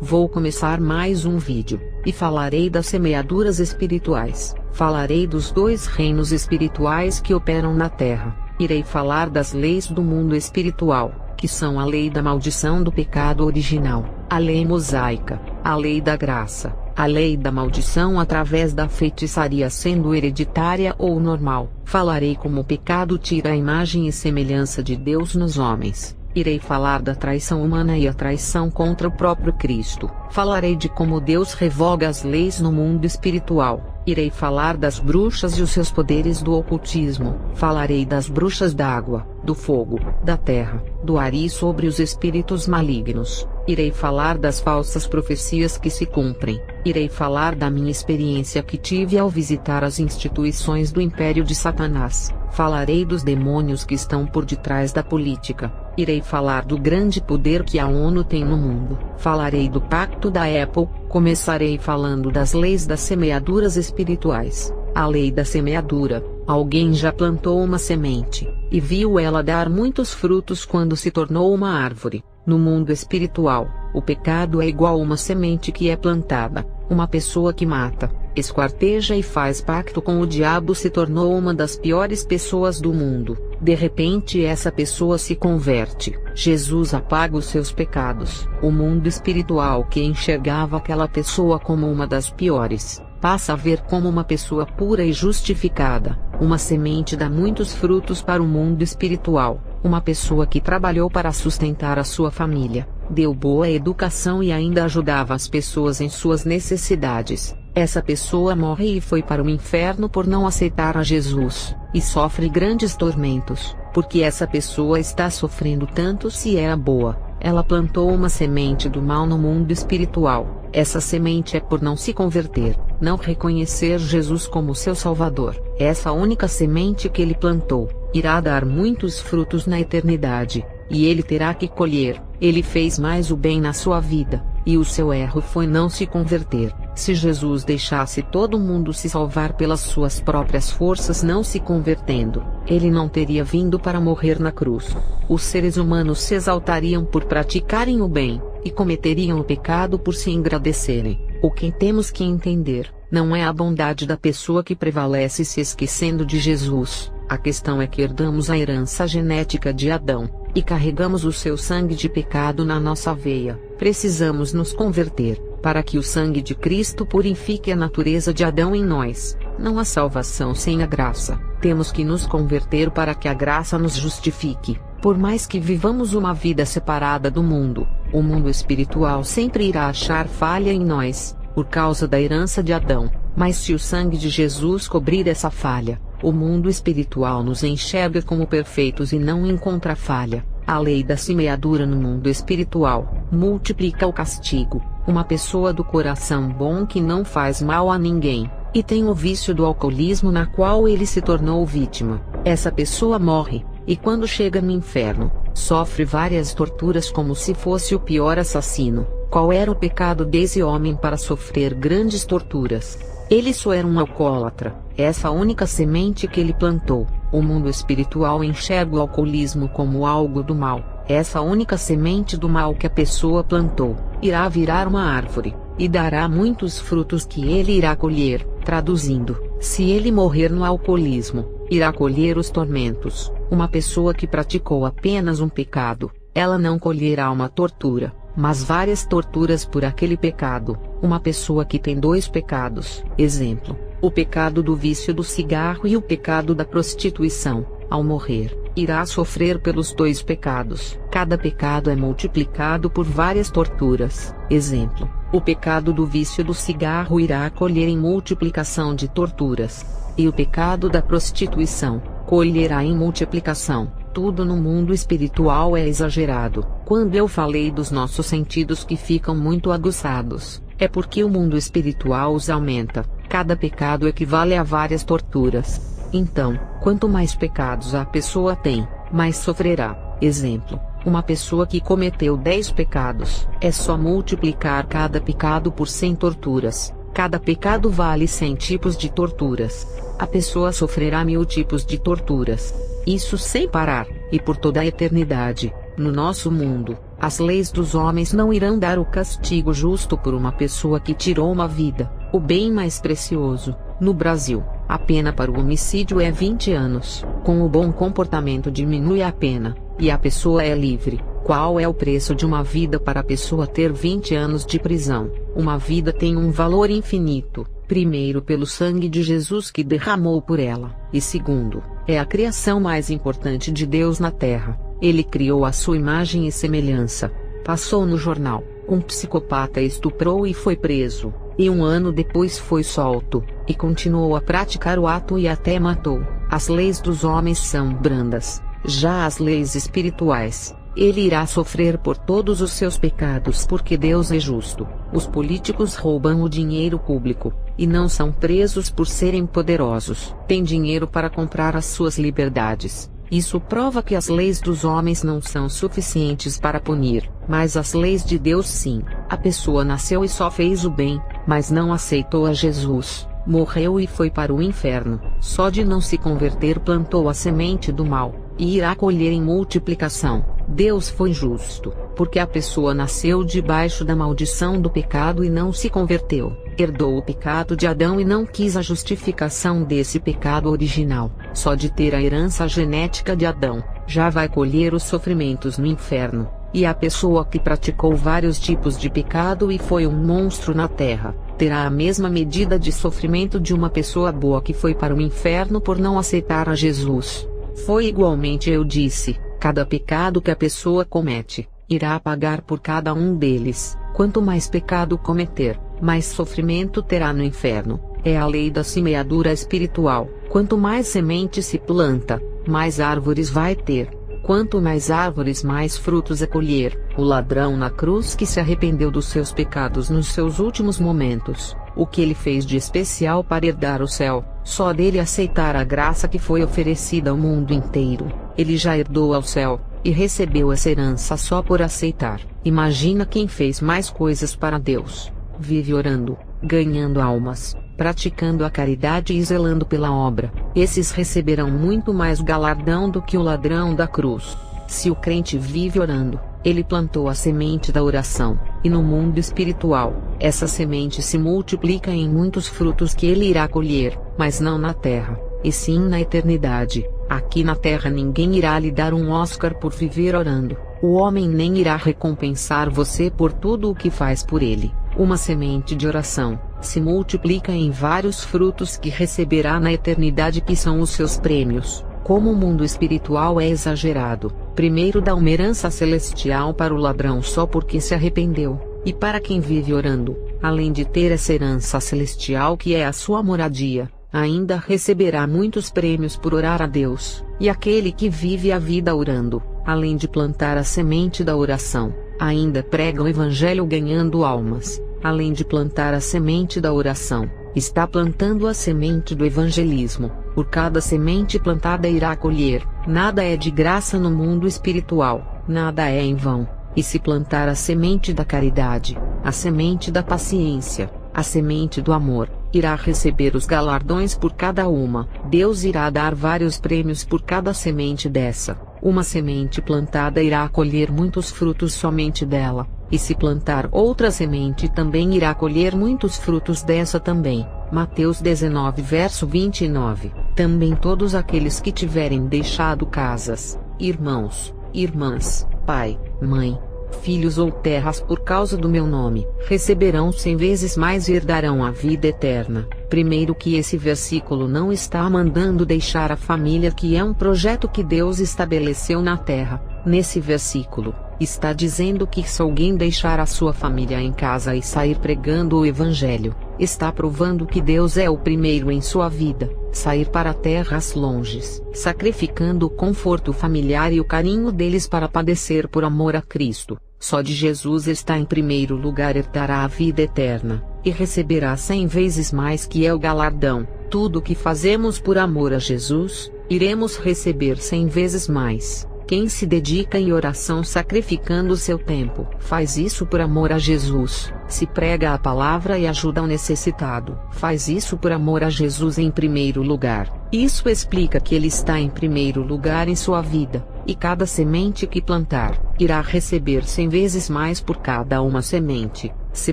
Vou começar mais um vídeo, e falarei das semeaduras espirituais, falarei dos dois reinos espirituais que operam na Terra, irei falar das leis do mundo espiritual, que são a lei da maldição do pecado original, a lei mosaica, a lei da graça, a lei da maldição através da feitiçaria sendo hereditária ou normal. Falarei como o pecado tira a imagem e semelhança de Deus nos homens. Irei falar da traição humana e a traição contra o próprio Cristo. Falarei de como Deus revoga as leis no mundo espiritual. Irei falar das bruxas e os seus poderes do ocultismo. Falarei das bruxas da água, do fogo, da terra, do ar e sobre os espíritos malignos. Irei falar das falsas profecias que se cumprem. Irei falar da minha experiência que tive ao visitar as instituições do Império de Satanás. Falarei dos demônios que estão por detrás da política. Irei falar do grande poder que a ONU tem no mundo. Falarei do pacto da Apple. Começarei falando das leis das semeaduras espirituais. A lei da semeadura: alguém já plantou uma semente, e viu ela dar muitos frutos quando se tornou uma árvore. No mundo espiritual, o pecado é igual a uma semente que é plantada. Uma pessoa que mata, esquarteja e faz pacto com o diabo se tornou uma das piores pessoas do mundo. De repente essa pessoa se converte. Jesus apaga os seus pecados. O mundo espiritual que enxergava aquela pessoa como uma das piores, passa a ver como uma pessoa pura e justificada. Uma semente dá muitos frutos para o mundo espiritual. Uma pessoa que trabalhou para sustentar a sua família, deu boa educação e ainda ajudava as pessoas em suas necessidades. Essa pessoa morre e foi para o inferno por não aceitar a Jesus, e sofre grandes tormentos, porque essa pessoa está sofrendo tanto. Se era boa, ela plantou uma semente do mal no mundo espiritual. Essa semente é por não se converter, não reconhecer Jesus como seu Salvador. Essa única semente que ele plantou irá dar muitos frutos na eternidade, e ele terá que colher. Ele fez mais o bem na sua vida, e o seu erro foi não se converter. Se Jesus deixasse todo mundo se salvar pelas suas próprias forças não se convertendo, ele não teria vindo para morrer na cruz. Os seres humanos se exaltariam por praticarem o bem, e cometeriam o pecado por se engrandeceres. O que temos que entender, não é a bondade da pessoa que prevalece se esquecendo de Jesus. A questão é que herdamos a herança genética de Adão, e carregamos o seu sangue de pecado na nossa veia. Precisamos nos converter, para que o sangue de Cristo purifique a natureza de Adão em nós. Não há salvação sem a graça. Temos que nos converter para que a graça nos justifique. Por mais que vivamos uma vida separada do mundo, o mundo espiritual sempre irá achar falha em nós, por causa da herança de Adão. Mas se o sangue de Jesus cobrir essa falha, o mundo espiritual nos enxerga como perfeitos e não encontra falha. A lei da semeadura no mundo espiritual multiplica o castigo. Uma pessoa do coração bom que não faz mal a ninguém, e tem o vício do alcoolismo na qual ele se tornou vítima. Essa pessoa morre, e quando chega no inferno, sofre várias torturas como se fosse o pior assassino. Qual era o pecado desse homem para sofrer grandes torturas? Ele só era um alcoólatra. Essa única semente que ele plantou. O mundo espiritual enxerga o alcoolismo como algo do mal. Essa única semente do mal que a pessoa plantou, irá virar uma árvore, e dará muitos frutos que ele irá colher. Traduzindo, se ele morrer no alcoolismo, irá colher os tormentos. Uma pessoa que praticou apenas um pecado, ela não colherá uma tortura, mas várias torturas por aquele pecado. Uma pessoa que tem dois pecados, exemplo, o pecado do vício do cigarro e o pecado da prostituição, ao morrer, irá sofrer pelos dois pecados. Cada pecado é multiplicado por várias torturas. Exemplo, o pecado do vício do cigarro irá colher em multiplicação de torturas, e o pecado da prostituição colherá em multiplicação. Tudo no mundo espiritual é exagerado. Quando eu falei dos nossos sentidos que ficam muito aguçados, é porque o mundo espiritual os aumenta. Cada pecado equivale a várias torturas. Então, quanto mais pecados a pessoa tem, mais sofrerá. Exemplo, uma pessoa que cometeu 10 pecados, é só multiplicar cada pecado por 100 torturas. Cada pecado vale 100 tipos de torturas. A pessoa sofrerá 1000 tipos de torturas. Isso sem parar, e por toda a eternidade. No nosso mundo, As leis dos homens não irão dar o castigo justo por uma pessoa que tirou uma vida, o bem mais precioso. No Brasil, a pena para o homicídio é 20 anos. Com o bom comportamento diminui a pena, e a pessoa é livre. Qual é o preço de uma vida para a pessoa ter 20 anos de prisão? Uma vida tem um valor infinito. Primeiro, pelo sangue de Jesus que derramou por ela, e segundo, é a criação mais importante de Deus na terra. Ele criou a sua imagem e semelhança. Passou no jornal, um psicopata estuprou e foi preso, e um ano depois foi solto, e continuou a praticar o ato e até matou. As leis dos homens são brandas, já as leis espirituais, ele irá sofrer por todos os seus pecados porque Deus é justo. Os políticos roubam o dinheiro público, e não são presos por serem poderosos. Têm dinheiro para comprar as suas liberdades. Isso prova que as leis dos homens não são suficientes para punir, mas as leis de Deus sim. A pessoa nasceu e só fez o bem, mas não aceitou a Jesus, morreu e foi para o inferno. Só de não se converter plantou a semente do mal, e irá colher em multiplicação. Deus foi justo, porque a pessoa nasceu debaixo da maldição do pecado e não se converteu. Herdou o pecado de Adão e não quis a justificação desse pecado original. Só de ter a herança genética de Adão, já vai colher os sofrimentos no inferno. E a pessoa que praticou vários tipos de pecado e foi um monstro na terra, terá a mesma medida de sofrimento de uma pessoa boa que foi para o inferno por não aceitar a Jesus. Foi igualmente eu disse, cada pecado que a pessoa comete, irá pagar por cada um deles. Quanto mais pecado cometer, mais sofrimento terá no inferno. É a lei da semeadura espiritual. Quanto mais semente se planta, mais árvores vai ter. Quanto mais árvores, mais frutos a colher. O ladrão na cruz que se arrependeu dos seus pecados nos seus últimos momentos, o que ele fez de especial para herdar o céu, só dele aceitar a graça que foi oferecida ao mundo inteiro, ele já herdou ao céu, e recebeu essa herança só por aceitar. Imagina quem fez mais coisas para Deus, vive orando, ganhando almas, praticando a caridade e zelando pela obra. Esses receberão muito mais galardão do que o ladrão da cruz. Se o crente vive orando, ele plantou a semente da oração, e no mundo espiritual, essa semente se multiplica em muitos frutos que ele irá colher, mas não na terra, e sim na eternidade. Aqui na terra ninguém irá lhe dar um Oscar por viver orando. O homem nem irá recompensar você por tudo o que faz por ele. Uma semente de oração se multiplica em vários frutos que receberá na eternidade, que são os seus prêmios. Como o mundo espiritual é exagerado, primeiro dá uma herança celestial para o ladrão só porque se arrependeu, e para quem vive orando, além de ter essa herança celestial que é a sua moradia, ainda receberá muitos prêmios por orar a Deus. E aquele que vive a vida orando, além de plantar a semente da oração, ainda prega o evangelho ganhando almas. Além de plantar a semente da oração, está plantando a semente do evangelismo. Por cada semente plantada irá colher. Nada é de graça no mundo espiritual, nada é em vão. E se plantar a semente da caridade, a semente da paciência, a semente do amor, irá receber os galardões por cada uma. Deus irá dar vários prêmios por cada semente dessa. Uma semente plantada irá colher muitos frutos somente dela. E se plantar outra semente também irá colher muitos frutos dessa também. Mateus 19 verso 29. Também todos aqueles que tiverem deixado casas, irmãos, irmãs, pai, mãe, filhos ou terras por causa do meu nome, receberão 100 vezes mais e herdarão a vida eterna. Primeiro, que esse versículo não está mandando deixar a família, que é um projeto que Deus estabeleceu na terra. Nesse versículo, está dizendo que se alguém deixar a sua família em casa e sair pregando o evangelho, está provando que Deus é o primeiro em sua vida. Sair para terras longes, sacrificando o conforto familiar e o carinho deles para padecer por amor a Cristo. Só de Jesus está em primeiro lugar, herdará a vida eterna, e receberá 100 vezes mais, que é o galardão. Tudo o que fazemos por amor a Jesus, iremos receber 100 vezes mais. Quem se dedica em oração sacrificando o seu tempo, faz isso por amor a Jesus. Se prega a palavra e ajuda o necessitado, faz isso por amor a Jesus em primeiro lugar. Isso explica que ele está em primeiro lugar em sua vida. e cada semente que plantar, irá receber 100 vezes mais por cada uma semente. Se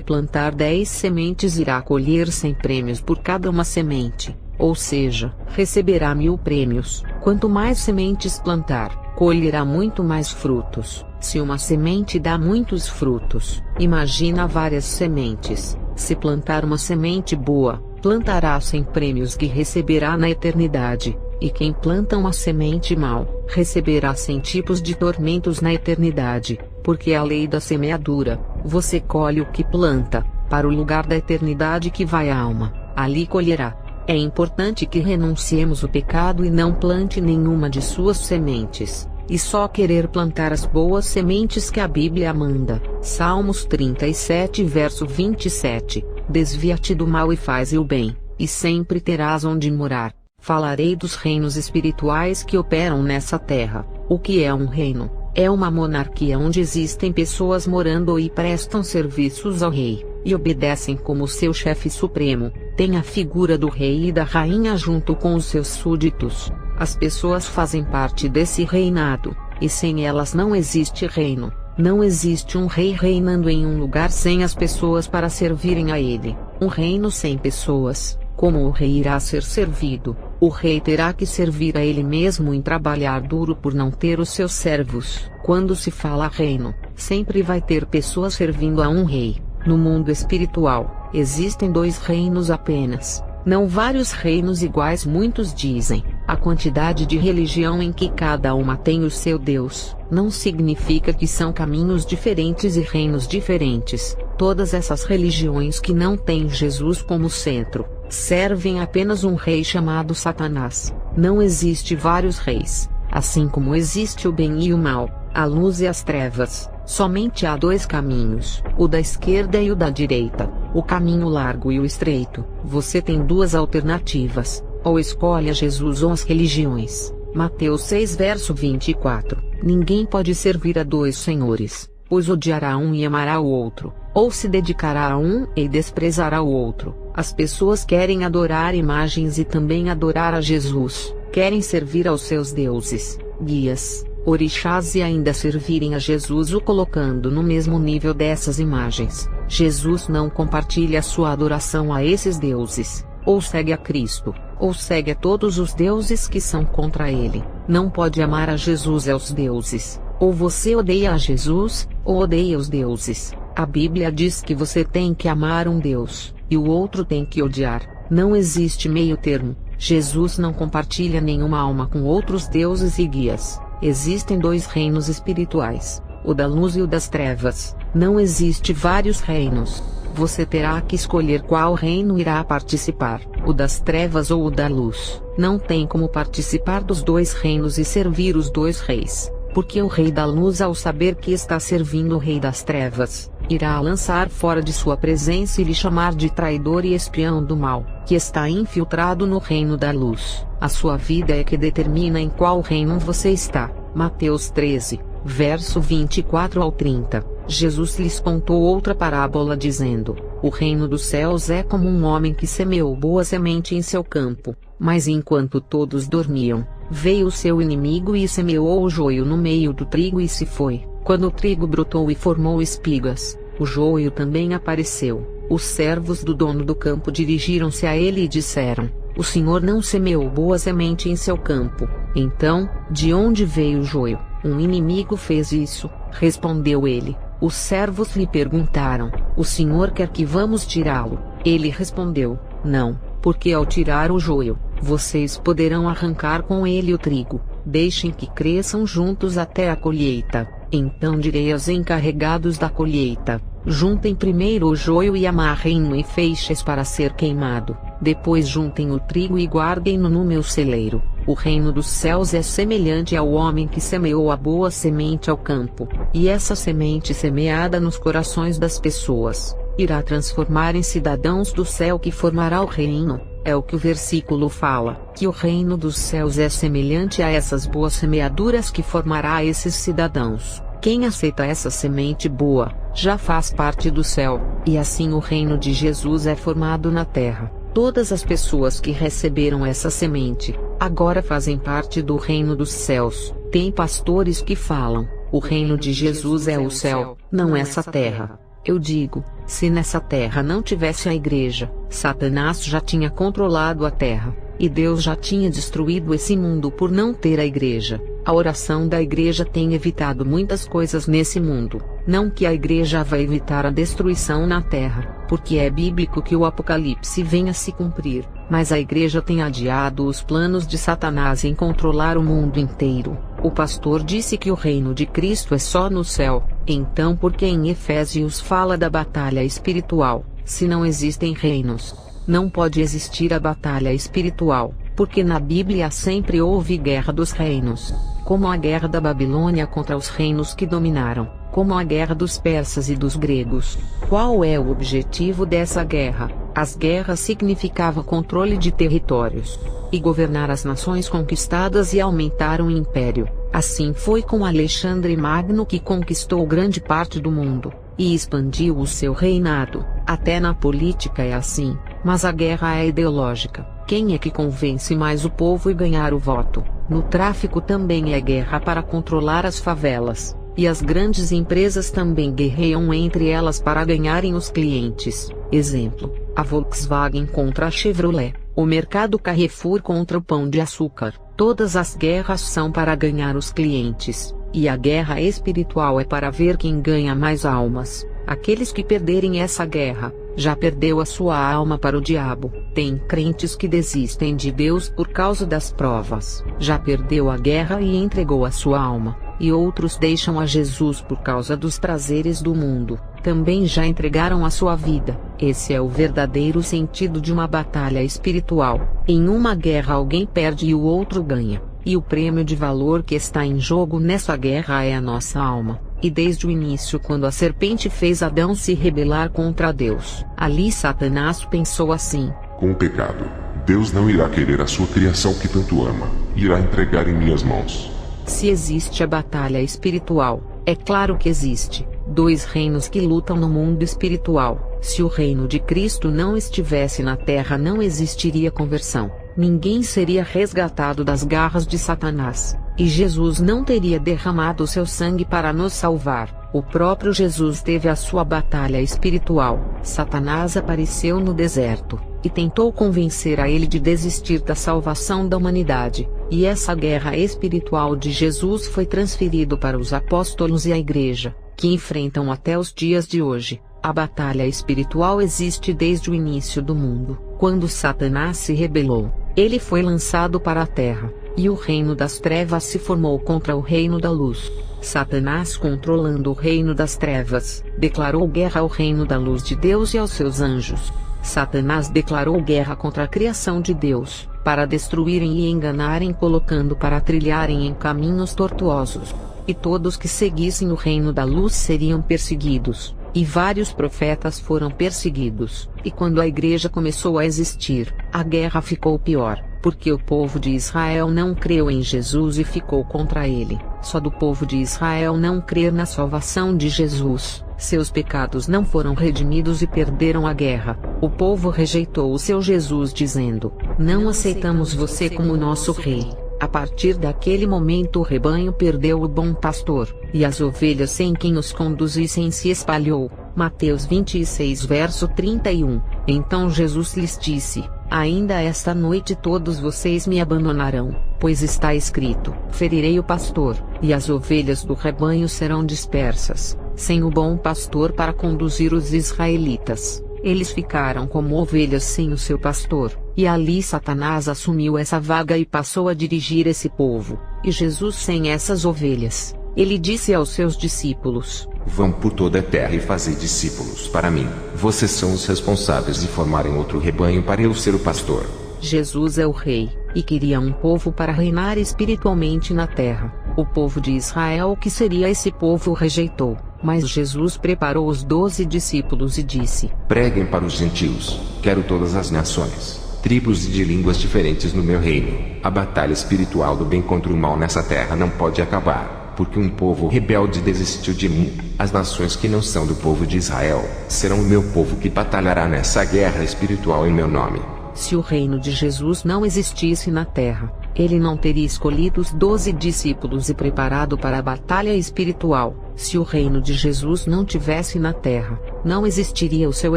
plantar 10 sementes, irá colher 100 prêmios por cada uma semente, ou seja, receberá 1000 prêmios. Quanto mais sementes plantar, colherá muito mais frutos. Se uma semente dá muitos frutos, imagina várias sementes. Se plantar uma semente boa, plantará 100 prêmios que receberá na eternidade. E quem planta uma semente mal, receberá 100 tipos de tormentos na eternidade, porque é a lei da semeadura. Você colhe o que planta, para o lugar da eternidade que vai a alma, ali colherá. É importante que renunciemos o pecado e não plante nenhuma de suas sementes, e só querer plantar as boas sementes que a Bíblia manda. Salmos 37 verso 27, desvia-te do mal e faz o bem, e sempre terás onde morar. Falarei dos reinos espirituais que operam nessa terra. O que é um reino? É uma monarquia onde existem pessoas morando e prestam serviços ao rei, e obedecem como seu chefe supremo. Tem a figura do rei e da rainha junto com os seus súditos. As pessoas fazem parte desse reinado, e sem elas não existe reino. Não existe um rei reinando em um lugar sem as pessoas para servirem a ele. Um reino sem pessoas, como o rei irá ser servido? O rei terá que servir a ele mesmo e trabalhar duro por não ter os seus servos. Quando se fala reino, sempre vai ter pessoas servindo a um rei. No mundo espiritual, existem 2 reinos apenas, não vários reinos iguais. Muitos dizem, a quantidade de religião em que cada uma tem o seu Deus, não significa que são caminhos diferentes e reinos diferentes. Todas essas religiões que não têm Jesus como centro, servem apenas um rei chamado Satanás. Não existe vários reis, assim como existe o bem e o mal, a luz e as trevas. Somente há 2 caminhos, o da esquerda e o da direita, o caminho largo e o estreito. Você tem 2 alternativas, ou escolhe a Jesus ou as religiões. Mateus 6 verso 24. Ninguém pode servir a 2 senhores, pois odiará um e amará o outro, ou se dedicará a um e desprezará o outro. As pessoas querem adorar imagens e também adorar a Jesus, querem servir aos seus deuses, guias, orixás e ainda servirem a Jesus, o colocando no mesmo nível dessas imagens. Jesus não compartilha sua adoração a esses deuses. Ou segue a Cristo, ou segue a todos os deuses que são contra ele. Não pode amar a Jesus e aos deuses. Ou você odeia a Jesus, ou odeia os deuses. A Bíblia diz que você tem que amar um Deus, e o outro tem que odiar. Não existe meio termo. Jesus não compartilha nenhuma alma com outros deuses e guias. Existem 2 reinos espirituais, o da luz e o das trevas. Não existe vários reinos. Você terá que escolher qual reino irá participar, o das trevas ou o da luz. Não tem como participar dos 2 reinos e servir os 2 reis, porque o rei da luz, ao saber que está servindo o rei das trevas, irá lançar fora de sua presença e lhe chamar de traidor e espião do mal, que está infiltrado no reino da luz. A sua vida é que determina em qual reino você está. Mateus 13, verso 24 ao 30. Jesus lhes contou outra parábola dizendo: o reino dos céus é como um homem que semeou boa semente em seu campo, mas enquanto todos dormiam, veio o seu inimigo e semeou o joio no meio do trigo e se foi. Quando o trigo brotou e formou espigas, o joio também apareceu. Os servos do dono do campo dirigiram-se a ele e disseram: o senhor não semeou boa semente em seu campo. Então, de onde veio o joio? Um inimigo fez isso, respondeu ele. Os servos lhe perguntaram: o senhor quer que vamos tirá-lo? Ele respondeu: não, porque ao tirar o joio, vocês poderão arrancar com ele o trigo. Deixem que cresçam juntos até a colheita. Então direi aos encarregados da colheita: juntem primeiro o joio e amarrem-no em feixes para ser queimado. Depois juntem o trigo e guardem-no no meu celeiro. O reino dos céus é semelhante ao homem que semeou a boa semente ao campo, e essa semente semeada nos corações das pessoas, irá transformar em cidadãos do céu que formará o reino. É o que o versículo fala, que o reino dos céus é semelhante a essas boas semeaduras que formará esses cidadãos. Quem aceita essa semente boa, já faz parte do céu, e assim o reino de Jesus é formado na terra. Todas as pessoas que receberam essa semente, agora fazem parte do reino dos céus. Tem pastores que falam: o reino de Jesus é o céu, não essa terra. Eu digo, se nessa terra não tivesse a igreja, Satanás já tinha controlado a terra, e Deus já tinha destruído esse mundo por não ter a igreja. A oração da igreja tem evitado muitas coisas nesse mundo. Não que a igreja vá evitar a destruição na terra, porque é bíblico que o Apocalipse venha se cumprir, mas a igreja tem adiado os planos de Satanás em controlar o mundo inteiro. O pastor disse que o reino de Cristo é só no céu. Então por que em Efésios fala da batalha espiritual, se não existem reinos? Não pode existir a batalha espiritual, porque na Bíblia sempre houve guerra dos reinos, como a guerra da Babilônia contra os reinos que dominaram, como a guerra dos persas e dos gregos. Qual é o objetivo dessa guerra? As guerras significavam controle de territórios, e governar as nações conquistadas e aumentar o império. Assim foi com Alexandre Magno, que conquistou grande parte do mundo, e expandiu o seu reinado. Até na política é assim, mas a guerra é ideológica. Quem é que convence mais o povo e ganhar o voto? No tráfico também é guerra para controlar as favelas, e as grandes empresas também guerreiam entre elas para ganharem os clientes. Exemplo, a Volkswagen contra a Chevrolet, o mercado Carrefour contra o Pão de Açúcar. Todas as guerras são para ganhar os clientes, e a guerra espiritual é para ver quem ganha mais almas. Aqueles que perderem essa guerra, já perdeu a sua alma para o diabo. Tem crentes que desistem de Deus por causa das provas. Já perdeu a guerra e entregou a sua alma. E outros deixam a Jesus por causa dos prazeres do mundo. Também já entregaram a sua vida. Esse é o verdadeiro sentido de uma batalha espiritual. Em uma guerra alguém perde e o outro ganha. E o prêmio de valor que está em jogo nessa guerra é a nossa alma. E desde o início, quando a serpente fez Adão se rebelar contra Deus, ali Satanás pensou assim: com o pecado, Deus não irá querer a sua criação que tanto ama, irá entregar em minhas mãos. Se existe a batalha espiritual, é claro que existe dois reinos que lutam no mundo espiritual. Se o reino de Cristo não estivesse na terra, não existiria conversão. Ninguém seria resgatado das garras de Satanás, e Jesus não teria derramado seu sangue para nos salvar. O próprio Jesus teve a sua batalha espiritual. Satanás apareceu no deserto, e tentou convencer a ele de desistir da salvação da humanidade. E essa guerra espiritual de Jesus foi transferido para os apóstolos e a igreja, que enfrentam até os dias de hoje. A batalha espiritual existe desde o início do mundo. Quando Satanás se rebelou, ele foi lançado para a terra, e o reino das trevas se formou contra o reino da luz. Satanás, controlando o reino das trevas, declarou guerra ao reino da luz de Deus e aos seus anjos. Satanás declarou guerra contra a criação de Deus, para destruírem e enganarem, colocando para trilharem em caminhos tortuosos. E todos que seguissem o reino da luz seriam perseguidos. E vários profetas foram perseguidos. E quando a igreja começou a existir, a guerra ficou pior, porque o povo de Israel não creu em Jesus e ficou contra ele. Só do povo de Israel não crer na salvação de Jesus, seus pecados não foram redimidos e perderam a guerra. O povo rejeitou o seu Jesus, dizendo: não aceitamos você como nosso rei. A partir daquele momento o rebanho perdeu o bom pastor, e as ovelhas sem quem os conduzissem se espalhou. Mateus 26 verso 31. Então Jesus lhes disse: ainda esta noite todos vocês me abandonarão, pois está escrito: ferirei o pastor, e as ovelhas do rebanho serão dispersas. Sem o bom pastor para conduzir os israelitas, eles ficaram como ovelhas sem o seu pastor, e ali Satanás assumiu essa vaga e passou a dirigir esse povo. E Jesus sem essas ovelhas, ele disse aos seus discípulos: vão por toda a terra e fazei discípulos para mim. Vocês são os responsáveis de formarem outro rebanho para eu ser o pastor. Jesus é o rei, e queria um povo para reinar espiritualmente na terra. O povo de Israel, que seria esse povo, o rejeitou. Mas Jesus preparou os 12 discípulos e disse: preguem para os gentios. Quero todas as nações, tribos e de línguas diferentes no meu reino. A batalha espiritual do bem contra o mal nessa terra não pode acabar, porque um povo rebelde desistiu de mim. As nações que não são do povo de Israel serão o meu povo que batalhará nessa guerra espiritual em meu nome. Se o reino de Jesus não existisse na Terra, ele não teria escolhido os 12 discípulos e preparado para a batalha espiritual. Se o reino de Jesus não tivesse na Terra, não existiria o seu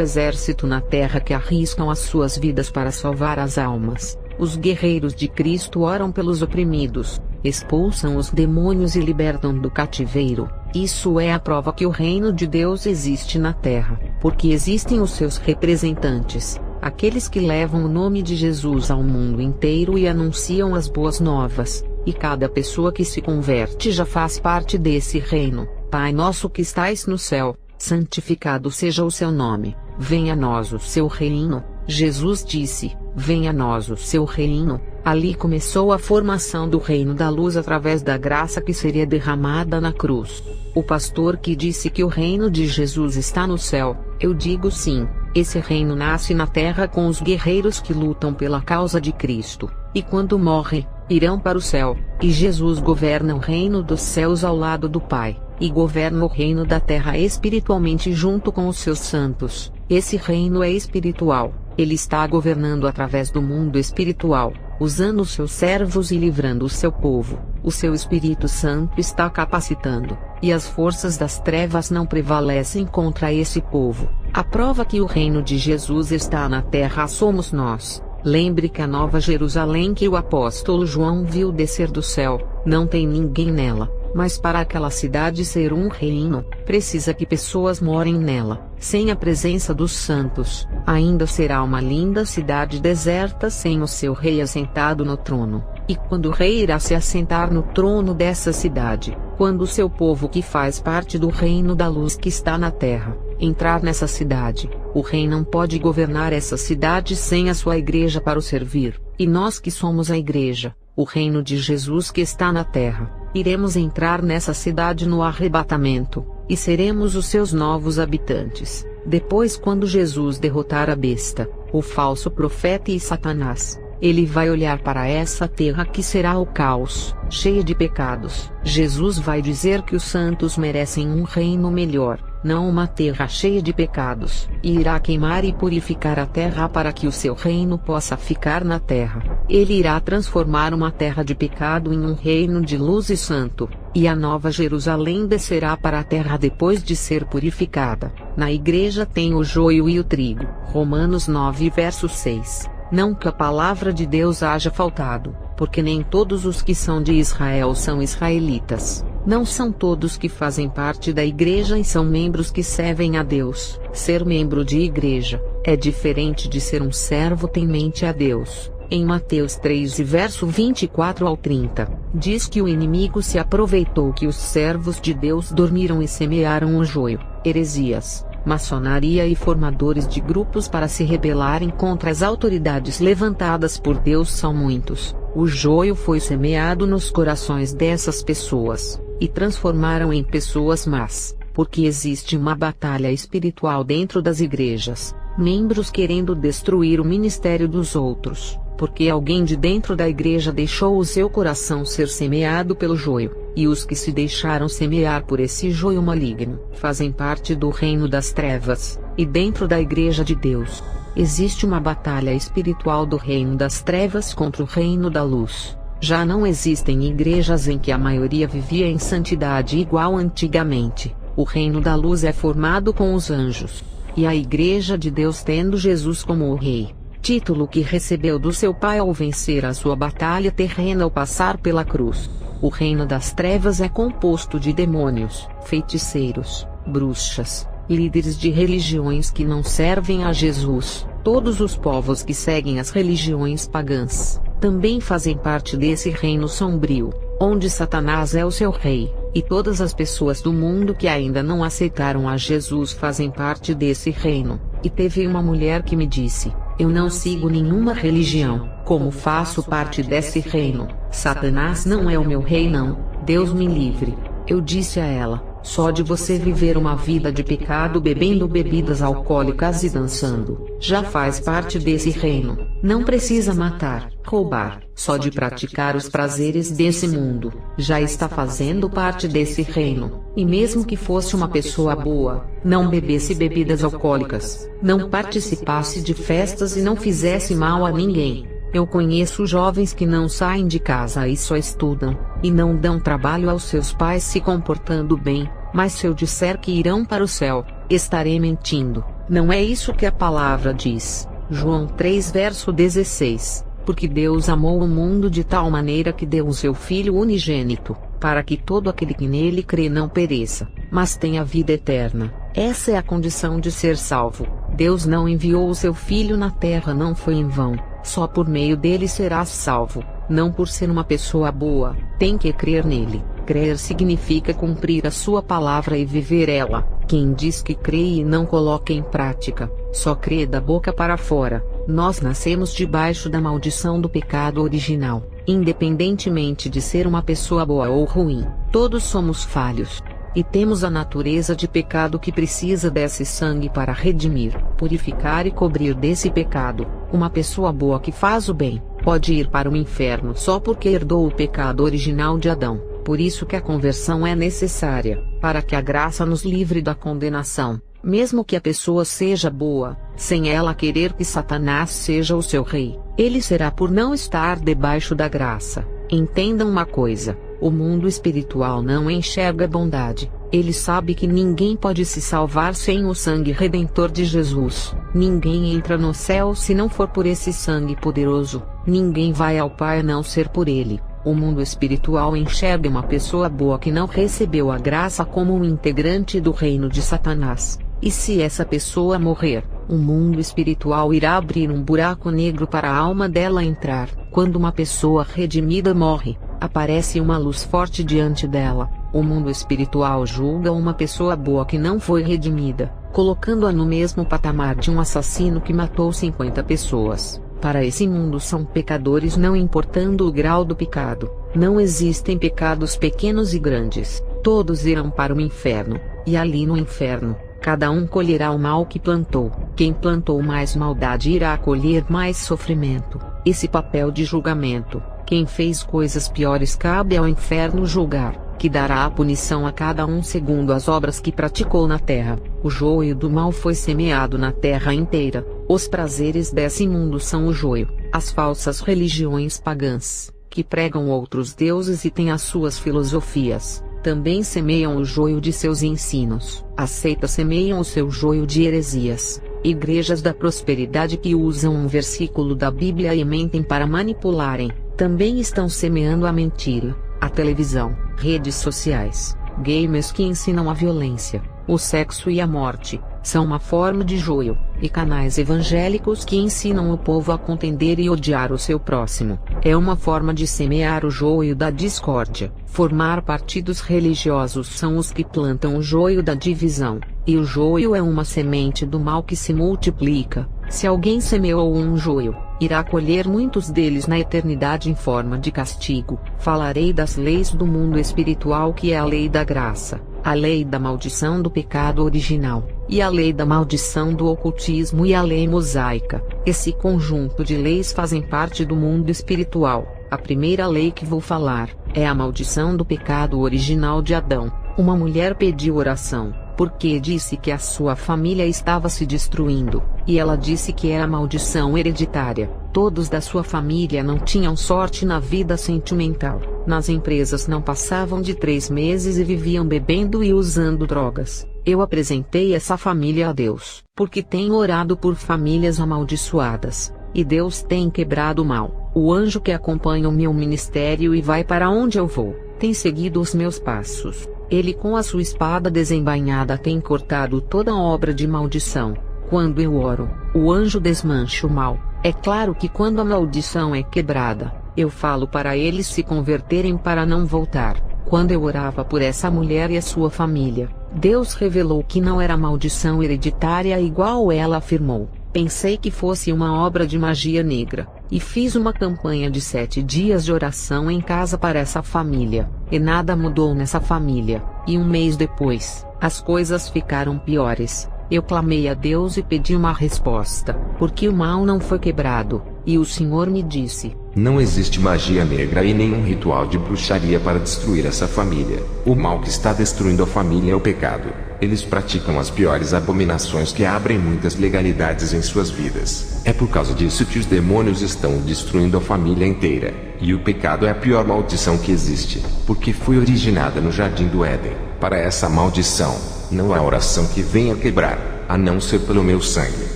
exército na Terra que arriscam as suas vidas para salvar as almas. Os guerreiros de Cristo oram pelos oprimidos, expulsam os demônios e libertam do cativeiro. Isso é a prova que o reino de Deus existe na Terra, porque existem os seus representantes, aqueles que levam o nome de Jesus ao mundo inteiro e anunciam as boas novas, e cada pessoa que se converte já faz parte desse reino. Pai nosso que estais no céu, santificado seja o seu nome, venha a nós o seu reino. Jesus disse, venha a nós o seu reino. Ali começou a formação do reino da luz através da graça que seria derramada na cruz. O pastor que disse que o reino de Jesus está no céu, eu digo sim, esse reino nasce na terra com os guerreiros que lutam pela causa de Cristo, e quando morrem, irão para o céu, e Jesus governa o reino dos céus ao lado do Pai, e governa o reino da terra espiritualmente junto com os seus santos. Esse reino é espiritual, ele está governando através do mundo espiritual, usando os seus servos e livrando o seu povo. O seu Espírito Santo está capacitando, e as forças das trevas não prevalecem contra esse povo. A prova que o reino de Jesus está na terra somos nós. Lembre que a Nova Jerusalém que o apóstolo João viu descer do céu, não tem ninguém nela, mas para aquela cidade ser um reino, precisa que pessoas morem nela. Sem a presença dos santos, ainda será uma linda cidade deserta sem o seu rei assentado no trono. E quando o rei irá se assentar no trono dessa cidade, quando o seu povo que faz parte do reino da luz que está na terra, entrar nessa cidade, o rei não pode governar essa cidade sem a sua igreja para o servir, e nós que somos a igreja, o reino de Jesus que está na terra, iremos entrar nessa cidade no arrebatamento, e seremos os seus novos habitantes. Depois, quando Jesus derrotar a besta, o falso profeta e Satanás, ele vai olhar para essa terra que será o caos, cheia de pecados. Jesus vai dizer que os santos merecem um reino melhor, não uma terra cheia de pecados, e irá queimar e purificar a terra para que o seu reino possa ficar na terra. Ele irá transformar uma terra de pecado em um reino de luz e santo, e a Nova Jerusalém descerá para a terra depois de ser purificada. Na igreja tem o joio e o trigo. Romanos 9 verso 6. Não que a palavra de Deus haja faltado, porque nem todos os que são de Israel são israelitas. Não são todos que fazem parte da igreja e são membros que servem a Deus. Ser membro de igreja é diferente de ser um servo temente a Deus. Em Mateus 3 verso 24 ao 30, diz que o inimigo se aproveitou que os servos de Deus dormiram e semearam o joio, heresias, maçonaria e formadores de grupos para se rebelarem contra as autoridades levantadas por Deus são muitos. O joio foi semeado nos corações dessas pessoas, e transformaram em pessoas más, porque existe uma batalha espiritual dentro das igrejas, membros querendo destruir o ministério dos outros, porque alguém de dentro da igreja deixou o seu coração ser semeado pelo joio, e os que se deixaram semear por esse joio maligno fazem parte do reino das trevas, e dentro da igreja de Deus existe uma batalha espiritual do reino das trevas contra o reino da luz. Já não existem igrejas em que a maioria vivia em santidade igual antigamente. O reino da luz é formado com os anjos, e a igreja de Deus tendo Jesus como o rei, título que recebeu do seu pai ao vencer a sua batalha terrena ao passar pela cruz. O reino das trevas é composto de demônios, feiticeiros, bruxas, líderes de religiões que não servem a Jesus. Todos os povos que seguem as religiões pagãs também fazem parte desse reino sombrio, onde Satanás é o seu rei, e todas as pessoas do mundo que ainda não aceitaram a Jesus fazem parte desse reino. E teve uma mulher que me disse: eu não sigo nenhuma religião, como faço parte desse reino? Satanás não é o meu rei não, Deus me livre. Eu disse a ela: Só de você viver uma vida de pecado bebendo bebidas alcoólicas e dançando, já faz parte desse reino. Não precisa matar, roubar, só de praticar os prazeres desse mundo, já está fazendo parte desse reino. E mesmo que fosse uma pessoa boa, não bebesse bebidas alcoólicas, não participasse de festas e não fizesse mal a ninguém. Eu conheço jovens que não saem de casa e só estudam, e não dão trabalho aos seus pais se comportando bem, mas se eu disser que irão para o céu, estarei mentindo. Não é isso que a palavra diz. João 3 verso 16. Porque Deus amou o mundo de tal maneira que deu o seu Filho unigênito, para que todo aquele que nele crê não pereça, mas tenha vida eterna. Essa é a condição de ser salvo. Deus não enviou o seu Filho na terra, não foi em vão. Só por meio dele serás salvo, não por ser uma pessoa boa. Tem que crer nele. Crer significa cumprir a sua palavra e viver ela. Quem diz que crê e não coloca em prática, só crê da boca para fora. Nós nascemos debaixo da maldição do pecado original. Independentemente de ser uma pessoa boa ou ruim, todos somos falhos. E temos a natureza de pecado que precisa desse sangue para redimir, purificar e cobrir desse pecado. Uma pessoa boa que faz o bem, pode ir para o inferno só porque herdou o pecado original de Adão. Por isso que a conversão é necessária, para que a graça nos livre da condenação. Mesmo que a pessoa seja boa, sem ela querer que Satanás seja o seu rei, ele será por não estar debaixo da graça. Entendam uma coisa. O mundo espiritual não enxerga bondade. Ele sabe que ninguém pode se salvar sem o sangue redentor de Jesus. Ninguém entra no céu se não for por esse sangue poderoso. Ninguém vai ao Pai a não ser por ele. O mundo espiritual enxerga uma pessoa boa que não recebeu a graça como um integrante do reino de Satanás. E se essa pessoa morrer, o mundo espiritual irá abrir um buraco negro para a alma dela entrar. Quando uma pessoa redimida morre, aparece uma luz forte diante dela. O mundo espiritual julga uma pessoa boa que não foi redimida, colocando-a no mesmo patamar de um assassino que matou 50 pessoas. Para esse mundo são pecadores não importando o grau do pecado. Não existem pecados pequenos e grandes. Todos irão para o inferno, e ali no inferno, cada um colherá o mal que plantou. Quem plantou mais maldade irá colher mais sofrimento. Esse papel de julgamento, quem fez coisas piores cabe ao inferno julgar, que dará a punição a cada um segundo as obras que praticou na terra. O joio do mal foi semeado na terra inteira. Os prazeres desse mundo são o joio. As falsas religiões pagãs, que pregam outros deuses e têm as suas filosofias, também semeiam o joio de seus ensinos. As seitas semeiam o seu joio de heresias. Igrejas da prosperidade que usam um versículo da Bíblia e mentem para manipularem, também estão semeando a mentira. A televisão, redes sociais, gamers que ensinam a violência, o sexo e a morte, são uma forma de joio, e canais evangélicos que ensinam o povo a contender e odiar o seu próximo, é uma forma de semear o joio da discórdia. Formar partidos religiosos são os que plantam o joio da divisão, e o joio é uma semente do mal que se multiplica. Se alguém semeou um joio, irá colher muitos deles na eternidade em forma de castigo. Falarei das leis do mundo espiritual, que é a lei da graça, a lei da maldição do pecado original, e a lei da maldição do ocultismo e a lei mosaica. Esse conjunto de leis fazem parte do mundo espiritual. A primeira lei que vou falar é a maldição do pecado original de Adão. Uma mulher pediu oração, porque disse que a sua família estava se destruindo, e ela disse que era maldição hereditária. Todos da sua família não tinham sorte na vida sentimental, nas empresas não passavam de 3 meses e viviam bebendo e usando drogas. Eu apresentei essa família a Deus, porque tenho orado por famílias amaldiçoadas, e Deus tem quebrado o mal. O anjo que acompanha o meu ministério e vai para onde eu vou, tem seguido os meus passos. Ele com a sua espada desembainhada tem cortado toda obra de maldição. Quando eu oro, o anjo desmancha o mal. É claro que quando a maldição é quebrada, eu falo para eles se converterem para não voltar. Quando eu orava por essa mulher e a sua família, Deus revelou que não era maldição hereditária igual ela afirmou. Pensei que fosse uma obra de magia negra, e fiz uma campanha de 7 dias de oração em casa para essa família, e nada mudou nessa família, e um mês depois, as coisas ficaram piores. Eu clamei a Deus e pedi uma resposta, porque o mal não foi quebrado, e o Senhor me disse: não existe magia negra e nenhum ritual de bruxaria para destruir essa família. O mal que está destruindo a família é o pecado. Eles praticam as piores abominações que abrem muitas legalidades em suas vidas. É por causa disso que os demônios estão destruindo a família inteira. E o pecado é a pior maldição que existe, porque foi originada no Jardim do Éden. Para essa maldição, não há oração que venha quebrar, a não ser pelo meu sangue.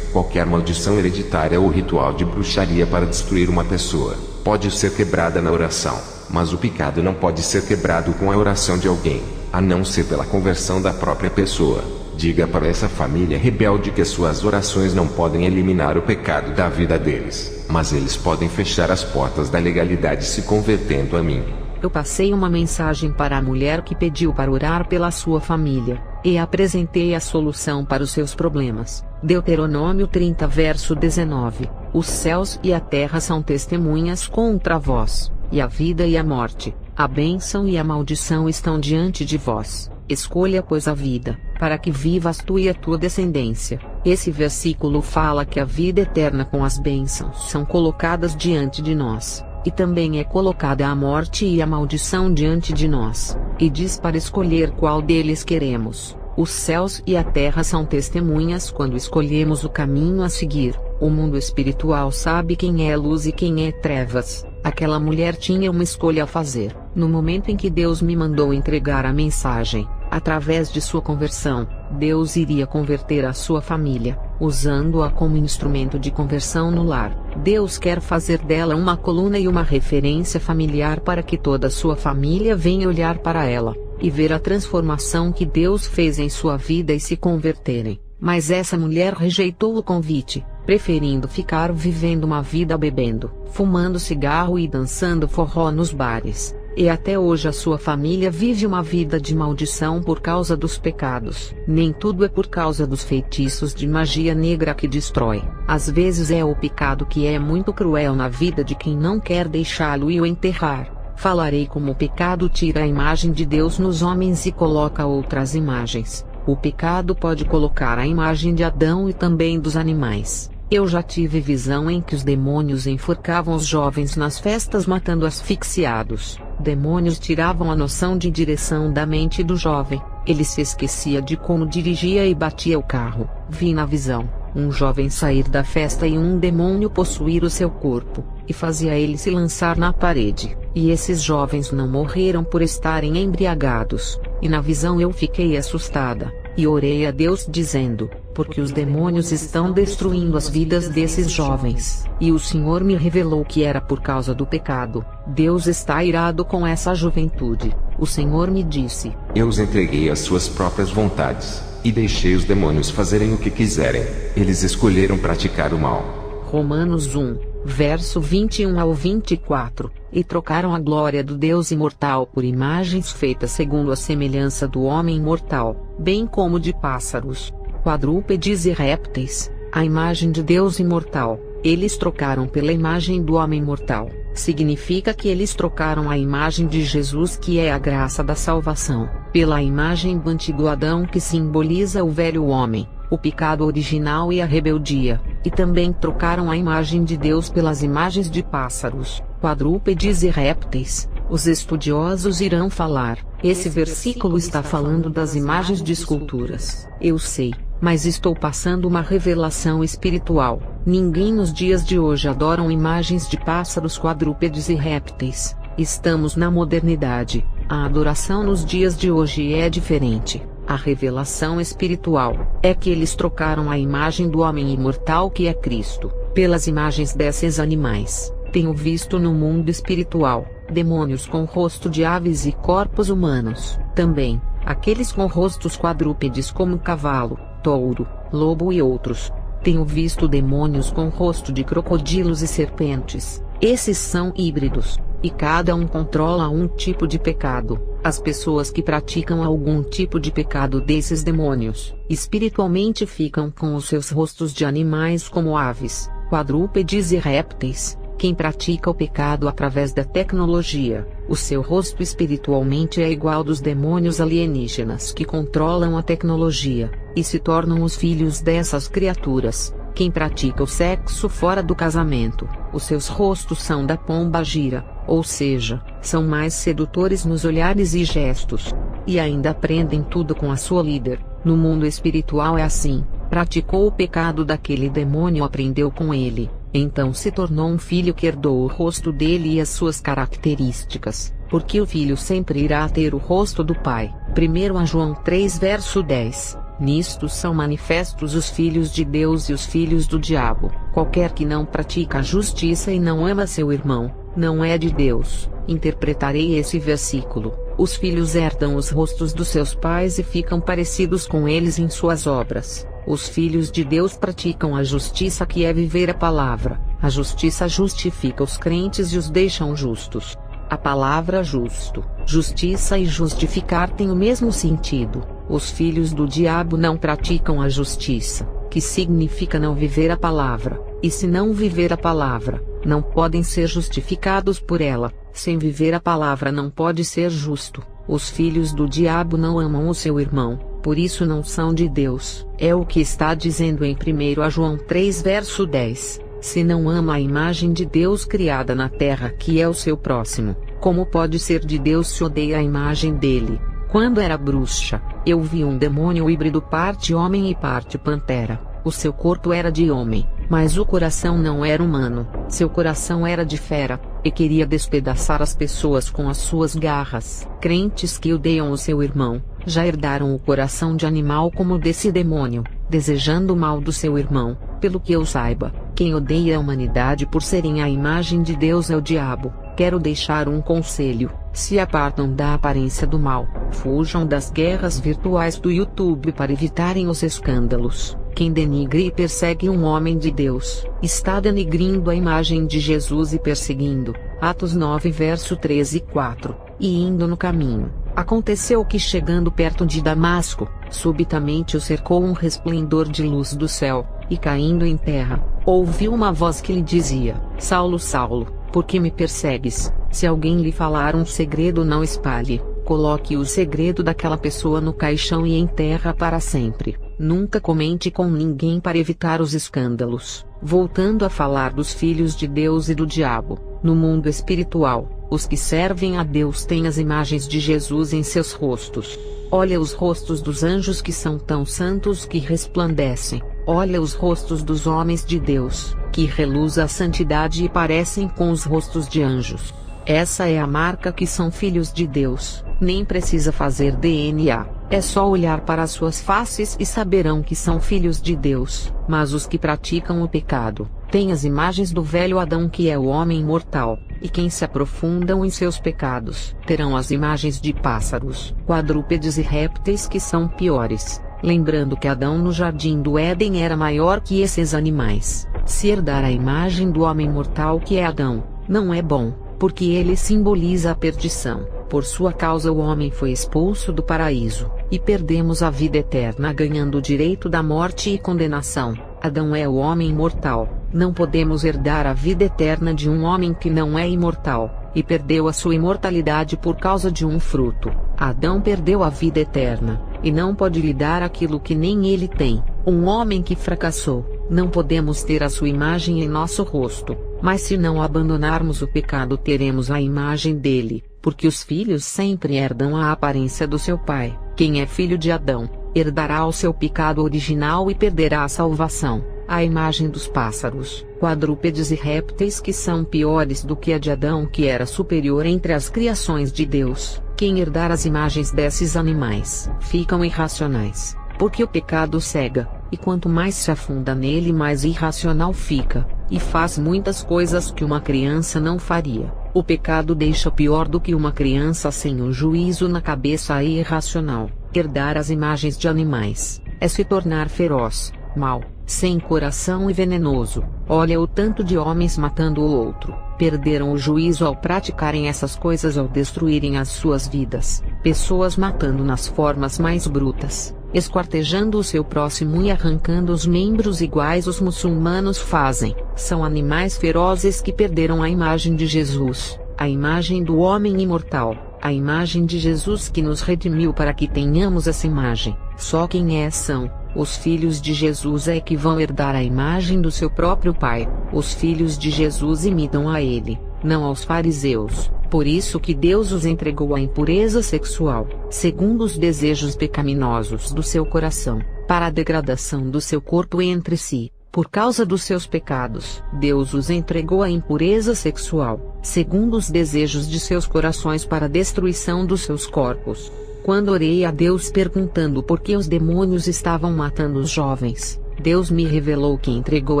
Qualquer maldição hereditária ou ritual de bruxaria para destruir uma pessoa pode ser quebrada na oração, mas o pecado não pode ser quebrado com a oração de alguém, a não ser pela conversão da própria pessoa. Diga para essa família rebelde que suas orações não podem eliminar o pecado da vida deles, mas eles podem fechar as portas da legalidade se convertendo a mim. Eu passei uma mensagem para a mulher que pediu para orar pela sua família, e apresentei a solução para os seus problemas. Deuteronômio 30 verso 19. Os céus e a terra são testemunhas contra vós, e a vida e a morte, a bênção e a maldição estão diante de vós. Escolha pois a vida, para que vivas tu e a tua descendência. Esse versículo fala que a vida eterna com as bênçãos são colocadas diante de nós. E também é colocada a morte e a maldição diante de nós, e diz para escolher qual deles queremos. Os céus e a terra são testemunhas quando escolhemos o caminho a seguir. O mundo espiritual sabe quem é luz e quem é trevas. Aquela mulher tinha uma escolha a fazer. No momento em que Deus me mandou entregar a mensagem, através de sua conversão, Deus iria converter a sua família, usando-a como instrumento de conversão no lar. Deus quer fazer dela uma coluna e uma referência familiar para que toda a sua família venha olhar para ela, e ver a transformação que Deus fez em sua vida e se converterem. Mas essa mulher rejeitou o convite, preferindo ficar vivendo uma vida bebendo, fumando cigarro e dançando forró nos bares. E até hoje a sua família vive uma vida de maldição por causa dos pecados. Nem tudo é por causa dos feitiços de magia negra que destrói. Às vezes é o pecado que é muito cruel na vida de quem não quer deixá-lo e o enterrar. Falarei como o pecado tira a imagem de Deus nos homens e coloca outras imagens. O pecado pode colocar a imagem de Adão e também dos animais. Eu já tive visão em que os demônios enforcavam os jovens nas festas matando asfixiados. Demônios tiravam a noção de direção da mente do jovem. Ele se esquecia de como dirigia e batia o carro. Vi na visão um jovem sair da festa e um demônio possuir o seu corpo, e fazia ele se lançar na parede. E esses jovens não morreram por estarem embriagados. E na visão eu fiquei assustada, e orei a Deus dizendo: porque os demônios estão destruindo as vidas desses jovens. E o Senhor me revelou que era por causa do pecado. Deus está irado com essa juventude. O Senhor me disse: eu os entreguei às suas próprias vontades, e deixei os demônios fazerem o que quiserem. Eles escolheram praticar o mal. Romanos 1, verso 21 ao 24. E trocaram a glória do Deus imortal por imagens feitas segundo a semelhança do homem mortal, bem como de pássaros, quadrúpedes e répteis, a imagem de Deus imortal, eles trocaram pela imagem do homem mortal. Significa que eles trocaram a imagem de Jesus, que é a graça da salvação, pela imagem do antigo Adão, que simboliza o velho homem, o pecado original e a rebeldia, e também trocaram a imagem de Deus pelas imagens de pássaros, quadrúpedes e répteis. Os estudiosos irão falar: esse versículo está falando das imagens de esculturas. Eu sei, mas estou passando uma revelação espiritual. Ninguém nos dias de hoje adoram imagens de pássaros, quadrúpedes e répteis. Estamos na modernidade. A adoração nos dias de hoje é diferente. A revelação espiritual é que eles trocaram a imagem do homem imortal, que é Cristo, pelas imagens desses animais. Tenho visto no mundo espiritual demônios com rosto de aves e corpos humanos. Também aqueles com rostos quadrúpedes como cavalo, touro, lobo e outros. Tenho visto demônios com rosto de crocodilos e serpentes. Esses são híbridos. e cada um controla um tipo de pecado. As pessoas que praticam algum tipo de pecado desses demônios, espiritualmente ficam com os seus rostos de animais como aves, quadrúpedes e répteis. Quem pratica o pecado através da tecnologia, o seu rosto espiritualmente é igual dos demônios alienígenas que controlam a tecnologia, e se tornam os filhos dessas criaturas. Quem pratica o sexo fora do casamento, os seus rostos são da pomba gira, ou seja, são mais sedutores nos olhares e gestos. E ainda aprendem tudo com a sua líder. No mundo espiritual é assim: praticou o pecado daquele demônio, aprendeu com ele, então se tornou um filho que herdou o rosto dele e as suas características, porque o filho sempre irá ter o rosto do pai. 1 João 3 verso 10. Nisto são manifestos os filhos de Deus e os filhos do diabo. Qualquer que não pratica a justiça e não ama seu irmão, não é de Deus. Interpretarei esse versículo: os filhos herdam os rostos dos seus pais e ficam parecidos com eles em suas obras. Os filhos de Deus praticam a justiça, que é viver a palavra. A justiça justifica os crentes e os deixam justos. A palavra justo, justiça e justificar têm o mesmo sentido. Os filhos do diabo não praticam a justiça, que significa não viver a palavra, e se não viver a palavra, não podem ser justificados por ela. Sem viver a palavra não pode ser justo. Os filhos do diabo não amam o seu irmão, por isso não são de Deus. É o que está dizendo em 1 João 3 verso 10. Se não ama a imagem de Deus criada na terra, que é o seu próximo, como pode ser de Deus se odeia a imagem dele? Quando era bruxa, eu vi um demônio híbrido, parte homem e parte pantera. O seu corpo era de homem, mas o coração não era humano. Seu coração era de fera, e queria despedaçar as pessoas com as suas garras. Crentes que odeiam o seu irmão, já herdaram o coração de animal como o desse demônio, desejando o mal do seu irmão. Pelo que eu saiba, quem odeia a humanidade por serem a imagem de Deus é o diabo. Quero deixar um conselho: se apartam da aparência do mal, fujam das guerras virtuais do YouTube para evitarem os escândalos. Quem denigre e persegue um homem de Deus, está denigrindo a imagem de Jesus e perseguindo. Atos 9 verso 13 e 4. E indo no caminho, aconteceu que, chegando perto de Damasco, subitamente o cercou um resplendor de luz do céu, e caindo em terra, ouviu uma voz que lhe dizia: Saulo, Saulo, por que me persegues? Se alguém lhe falar um segredo, não espalhe. Coloque o segredo daquela pessoa no caixão e enterra para sempre. Nunca comente com ninguém para evitar os escândalos. Voltando a falar dos filhos de Deus e do diabo, no mundo espiritual, os que servem a Deus têm as imagens de Jesus em seus rostos. Olha os rostos dos anjos, que são tão santos que resplandecem. Olha os rostos dos homens de Deus, que reluz a santidade e parecem com os rostos de anjos. Essa é a marca que são filhos de Deus. Nem precisa fazer DNA, é só olhar para as suas faces e saberão que são filhos de Deus. Mas os que praticam o pecado, têm as imagens do velho Adão, que é o homem mortal, e quem se aprofundam em seus pecados, terão as imagens de pássaros, quadrúpedes e répteis, que são piores. Lembrando que Adão no jardim do Éden era maior que esses animais. Se herdar a imagem do homem mortal, que é Adão, não é bom, porque ele simboliza a perdição. Por sua causa o homem foi expulso do paraíso, e perdemos a vida eterna ganhando o direito da morte e condenação. Adão é o homem mortal, não podemos herdar a vida eterna de um homem que não é imortal, e perdeu a sua imortalidade por causa de um fruto. Adão perdeu a vida eterna, e não pode lhe dar aquilo que nem ele tem. Um homem que fracassou, não podemos ter a sua imagem em nosso rosto, mas se não abandonarmos o pecado teremos a imagem dele, porque os filhos sempre herdam a aparência do seu pai. Quem é filho de Adão, herdará o seu pecado original e perderá a salvação. A imagem dos pássaros, quadrúpedes e répteis, que são piores do que a de Adão, que era superior entre as criações de Deus. Quem herdar as imagens desses animais, ficam irracionais, porque o pecado cega, e quanto mais se afunda nele, mais irracional fica, e faz muitas coisas que uma criança não faria. O pecado deixa pior do que uma criança sem o juízo na cabeça e irracional. Herdar as imagens de animais, é se tornar feroz, mau, sem coração e venenoso. Olha o tanto de homens matando o outro. Perderam o juízo ao praticarem essas coisas, ao destruírem as suas vidas. Pessoas matando nas formas mais brutas, esquartejando o seu próximo e arrancando os membros iguais os muçulmanos fazem. São animais ferozes que perderam a imagem de Jesus, a imagem do homem imortal, a imagem de Jesus que nos redimiu para que tenhamos essa imagem. Só quem são os filhos de Jesus é que vão herdar a imagem do seu próprio Pai. Os filhos de Jesus imitam a ele, não aos fariseus. Por isso que Deus os entregou à impureza sexual, segundo os desejos pecaminosos do seu coração, para a degradação do seu corpo entre si. Por causa dos seus pecados, Deus os entregou à impureza sexual, segundo os desejos de seus corações, para a destruição dos seus corpos. Quando orei a Deus perguntando por que os demônios estavam matando os jovens, Deus me revelou que entregou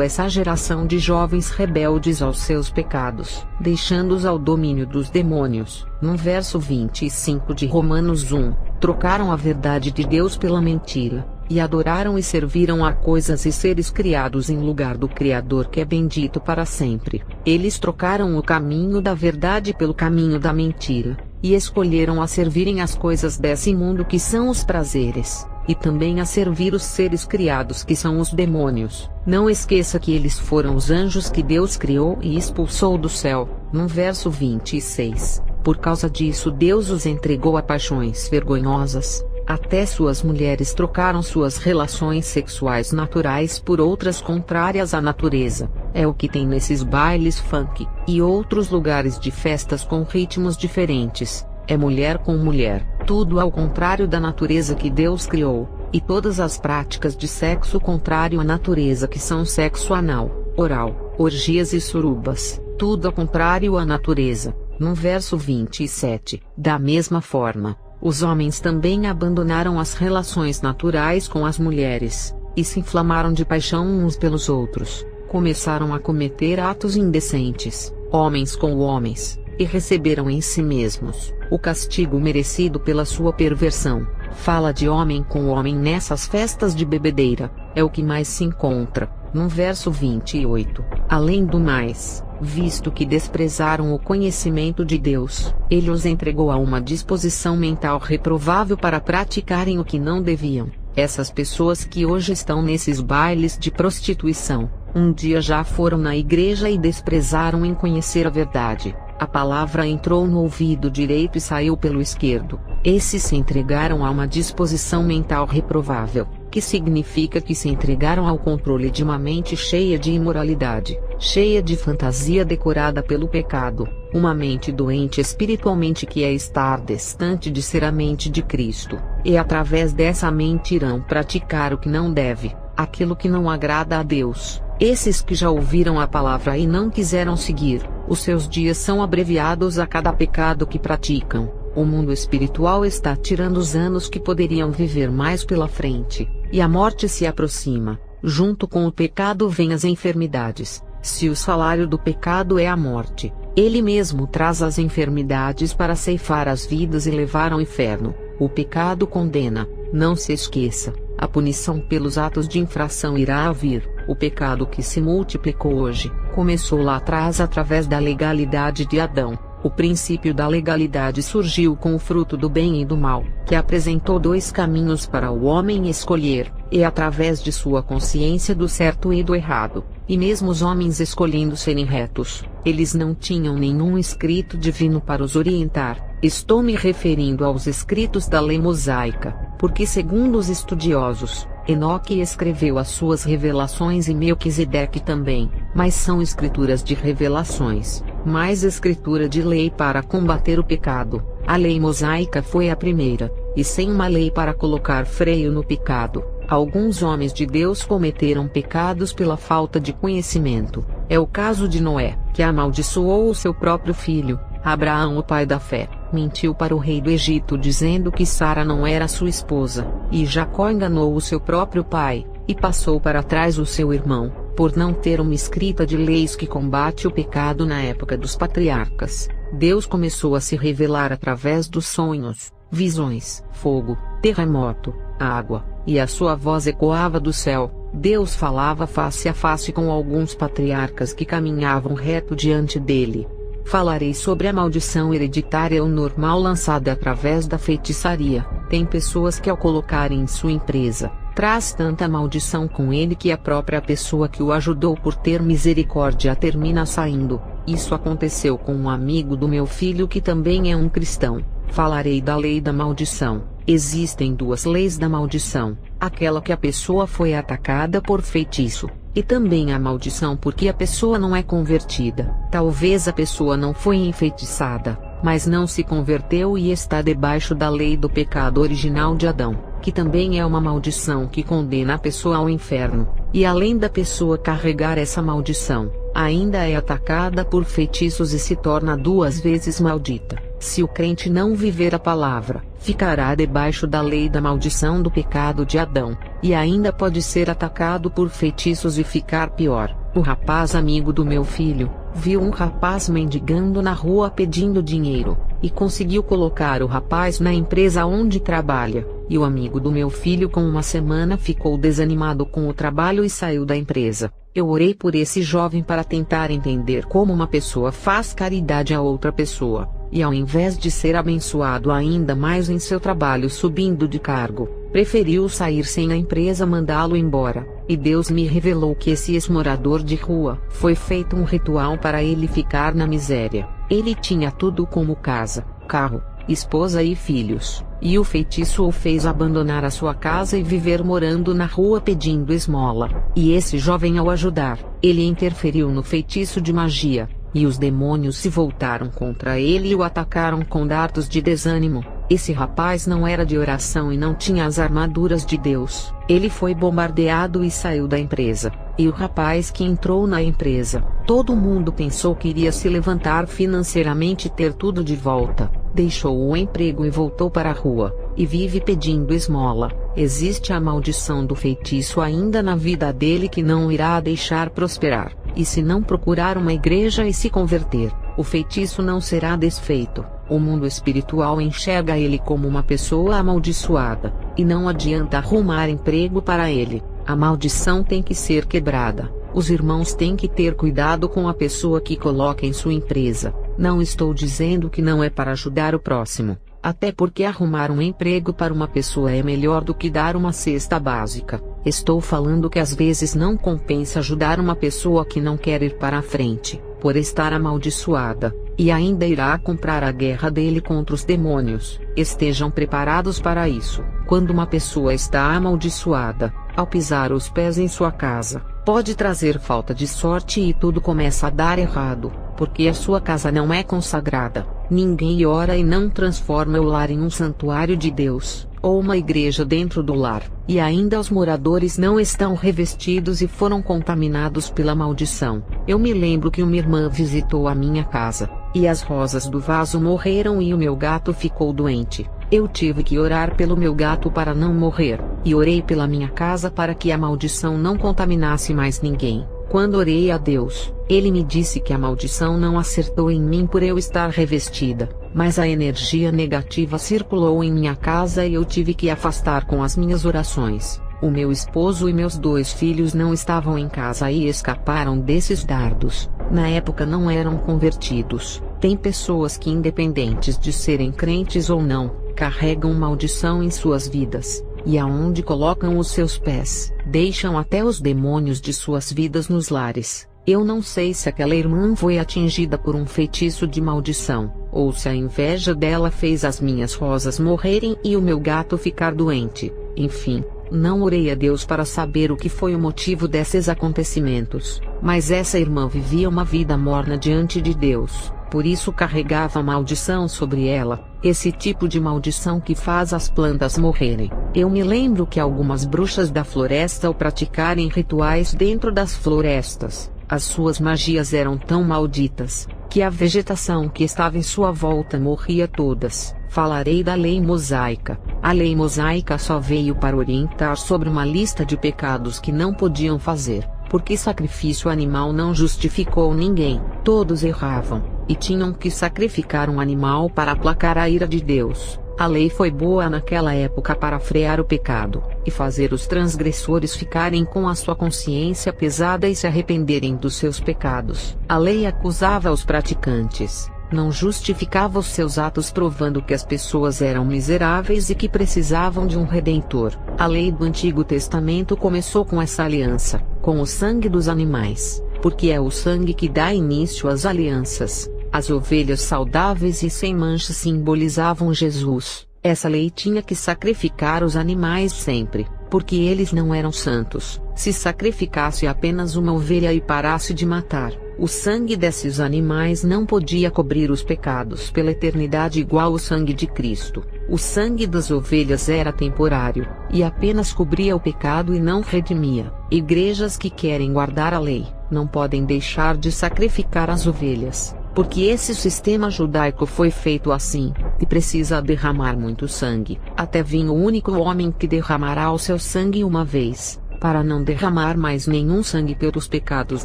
essa geração de jovens rebeldes aos seus pecados, deixando-os ao domínio dos demônios. No verso 25 de Romanos 1, trocaram a verdade de Deus pela mentira, e adoraram e serviram a coisas e seres criados em lugar do Criador, que é bendito para sempre. Eles trocaram o caminho da verdade pelo caminho da mentira, e escolheram a servirem as coisas desse mundo, que são os prazeres, e também a servir os seres criados, que são os demônios. Não esqueça que eles foram os anjos que Deus criou e expulsou do céu. No verso 26, por causa disso Deus os entregou a paixões vergonhosas. Até suas mulheres trocaram suas relações sexuais naturais por outras contrárias à natureza. É o que tem nesses bailes funk e outros lugares de festas com ritmos diferentes. É mulher com mulher, tudo ao contrário da natureza que Deus criou, e todas as práticas de sexo contrário à natureza, que são sexo anal, oral, orgias e surubas, tudo ao contrário à natureza. No verso 27, da mesma forma, os homens também abandonaram as relações naturais com as mulheres, e se inflamaram de paixão uns pelos outros. Começaram a cometer atos indecentes, homens com homens, e receberam em si mesmos o castigo merecido pela sua perversão. Fala de homem com homem nessas festas de bebedeira, é o que mais se encontra. No verso 28, além do mais, visto que desprezaram o conhecimento de Deus, ele os entregou a uma disposição mental reprovável para praticarem o que não deviam. Essas pessoas que hoje estão nesses bailes de prostituição, um dia já foram na igreja e desprezaram em conhecer a verdade. A palavra entrou no ouvido direito e saiu pelo esquerdo. Esses se entregaram a uma disposição mental reprovável, que significa que se entregaram ao controle de uma mente cheia de imoralidade, cheia de fantasia decorada pelo pecado, uma mente doente espiritualmente, que é estar distante de ser a mente de Cristo, e através dessa mente irão praticar o que não deve, aquilo que não agrada a Deus. Esses que já ouviram a palavra e não quiseram seguir, os seus dias são abreviados a cada pecado que praticam. O mundo espiritual está tirando os anos que poderiam viver mais pela frente, e a morte se aproxima. Junto com o pecado vêm as enfermidades. Se o salário do pecado é a morte, ele mesmo traz as enfermidades para ceifar as vidas e levar ao inferno. O pecado condena. Não se esqueça, a punição pelos atos de infração irá vir. O pecado que se multiplicou hoje, começou lá atrás através da legalidade de Adão. O princípio da legalidade surgiu com o fruto do bem e do mal, que apresentou dois caminhos para o homem escolher, e através de sua consciência do certo e do errado, e mesmo os homens escolhendo serem retos, eles não tinham nenhum escrito divino para os orientar. Estou me referindo aos escritos da lei mosaica, porque segundo os estudiosos, Enoque escreveu as suas revelações e Melquisedeque também, mas são escrituras de revelações, mais escritura de lei para combater o pecado. A lei mosaica foi a primeira, e sem uma lei para colocar freio no pecado, alguns homens de Deus cometeram pecados pela falta de conhecimento. É o caso de Noé, que amaldiçoou o seu próprio filho. Abraão, o pai da fé, mentiu para o rei do Egito dizendo que Sara não era sua esposa, e Jacó enganou o seu próprio pai, e passou para trás o seu irmão, por não ter uma escrita de leis que combate o pecado na época dos patriarcas. Deus começou a se revelar através dos sonhos, visões, fogo, terremoto, água, e a sua voz ecoava do céu. Deus falava face a face com alguns patriarcas que caminhavam reto diante dele. Falarei sobre a maldição hereditária ou normal lançada através da feitiçaria. Tem pessoas que, ao colocarem em sua empresa, traz tanta maldição com ele que a própria pessoa que o ajudou por ter misericórdia termina saindo. Isso aconteceu com um amigo do meu filho que também é um cristão. Falarei da lei da maldição. Existem duas leis da maldição: aquela que a pessoa foi atacada por feitiço, e também a maldição porque a pessoa não é convertida. Talvez a pessoa não foi enfeitiçada, mas não se converteu e está debaixo da lei do pecado original de Adão, que também é uma maldição que condena a pessoa ao inferno, e além da pessoa carregar essa maldição, ainda é atacada por feitiços e se torna 2 vezes maldita. Se o crente não viver a palavra, ficará debaixo da lei da maldição do pecado de Adão, e ainda pode ser atacado por feitiços e ficar pior. O rapaz amigo do meu filho viu um rapaz mendigando na rua pedindo dinheiro, e conseguiu colocar o rapaz na empresa onde trabalha, e o amigo do meu filho com 1 semana ficou desanimado com o trabalho e saiu da empresa. Eu orei por esse jovem para tentar entender como uma pessoa faz caridade a outra pessoa, e ao invés de ser abençoado ainda mais em seu trabalho subindo de cargo, preferiu sair sem a empresa mandá-lo embora. E Deus me revelou que esse ex-morador de rua foi feito um ritual para ele ficar na miséria. Ele tinha tudo como casa, carro, esposa e filhos, e o feitiço o fez abandonar a sua casa e viver morando na rua pedindo esmola. E esse jovem, ao ajudar, ele interferiu no feitiço de magia, e os demônios se voltaram contra ele e o atacaram com dardos de desânimo. Esse rapaz não era de oração e não tinha as armaduras de Deus. Ele foi bombardeado e saiu da empresa. E o rapaz que entrou na empresa, todo mundo pensou que iria se levantar financeiramente e ter tudo de volta. Deixou o emprego e voltou para a rua, e vive pedindo esmola. Existe a maldição do feitiço ainda na vida dele que não irá deixar prosperar. E se não procurar uma igreja e se converter, o feitiço não será desfeito. O mundo espiritual enxerga ele como uma pessoa amaldiçoada, e não adianta arrumar emprego para ele. A maldição tem que ser quebrada. Os irmãos têm que ter cuidado com a pessoa que coloca em sua empresa. Não estou dizendo que não é para ajudar o próximo, até porque arrumar um emprego para uma pessoa é melhor do que dar uma cesta básica. Estou falando que às vezes não compensa ajudar uma pessoa que não quer ir para a frente, por estar amaldiçoada, e ainda irá comprar a guerra dele contra os demônios. Estejam preparados para isso. Quando uma pessoa está amaldiçoada, ao pisar os pés em sua casa, pode trazer falta de sorte e tudo começa a dar errado, porque a sua casa não é consagrada. Ninguém ora e não transforma o lar em um santuário de Deus, ou uma igreja dentro do lar, e ainda os moradores não estão revestidos e foram contaminados pela maldição. Eu me lembro que uma irmã visitou a minha casa, e as rosas do vaso morreram e o meu gato ficou doente. Eu tive que orar pelo meu gato para não morrer, e orei pela minha casa para que a maldição não contaminasse mais ninguém. Quando orei a Deus, Ele me disse que a maldição não acertou em mim por eu estar revestida, mas a energia negativa circulou em minha casa e eu tive que afastar com as minhas orações. O meu esposo e meus 2 filhos não estavam em casa e escaparam desses dardos. Na época não eram convertidos. Tem pessoas que, independentes de serem crentes ou não, carregam maldição em suas vidas, e aonde colocam os seus pés, deixam até os demônios de suas vidas nos lares. Eu não sei se aquela irmã foi atingida por um feitiço de maldição, ou se a inveja dela fez as minhas rosas morrerem e o meu gato ficar doente. Enfim, não orei a Deus para saber o que foi o motivo desses acontecimentos, mas essa irmã vivia uma vida morna diante de Deus. Por isso carregava maldição sobre ela, esse tipo de maldição que faz as plantas morrerem. Eu me lembro que algumas bruxas da floresta ao praticarem rituais dentro das florestas, as suas magias eram tão malditas, que a vegetação que estava em sua volta morria todas. Falarei da lei mosaica. A lei mosaica só veio para orientar sobre uma lista de pecados que não podiam fazer, porque sacrifício animal não justificou ninguém. Todos erravam, e tinham que sacrificar um animal para aplacar a ira de Deus. A lei foi boa naquela época para frear o pecado, e fazer os transgressores ficarem com a sua consciência pesada e se arrependerem dos seus pecados. A lei acusava os praticantes, não justificava os seus atos, provando que as pessoas eram miseráveis e que precisavam de um redentor. A lei do Antigo Testamento começou com essa aliança, com o sangue dos animais, porque é o sangue que dá início às alianças. As ovelhas saudáveis e sem mancha simbolizavam Jesus. Essa lei tinha que sacrificar os animais sempre, porque eles não eram santos. Se sacrificasse apenas uma ovelha e parasse de matar, o sangue desses animais não podia cobrir os pecados pela eternidade igual o sangue de Cristo. O sangue das ovelhas era temporário, e apenas cobria o pecado e não redimia. Igrejas que querem guardar a lei, não podem deixar de sacrificar as ovelhas, porque esse sistema judaico foi feito assim, e precisa derramar muito sangue, até vir o único homem que derramará o seu sangue uma vez, para não derramar mais nenhum sangue pelos pecados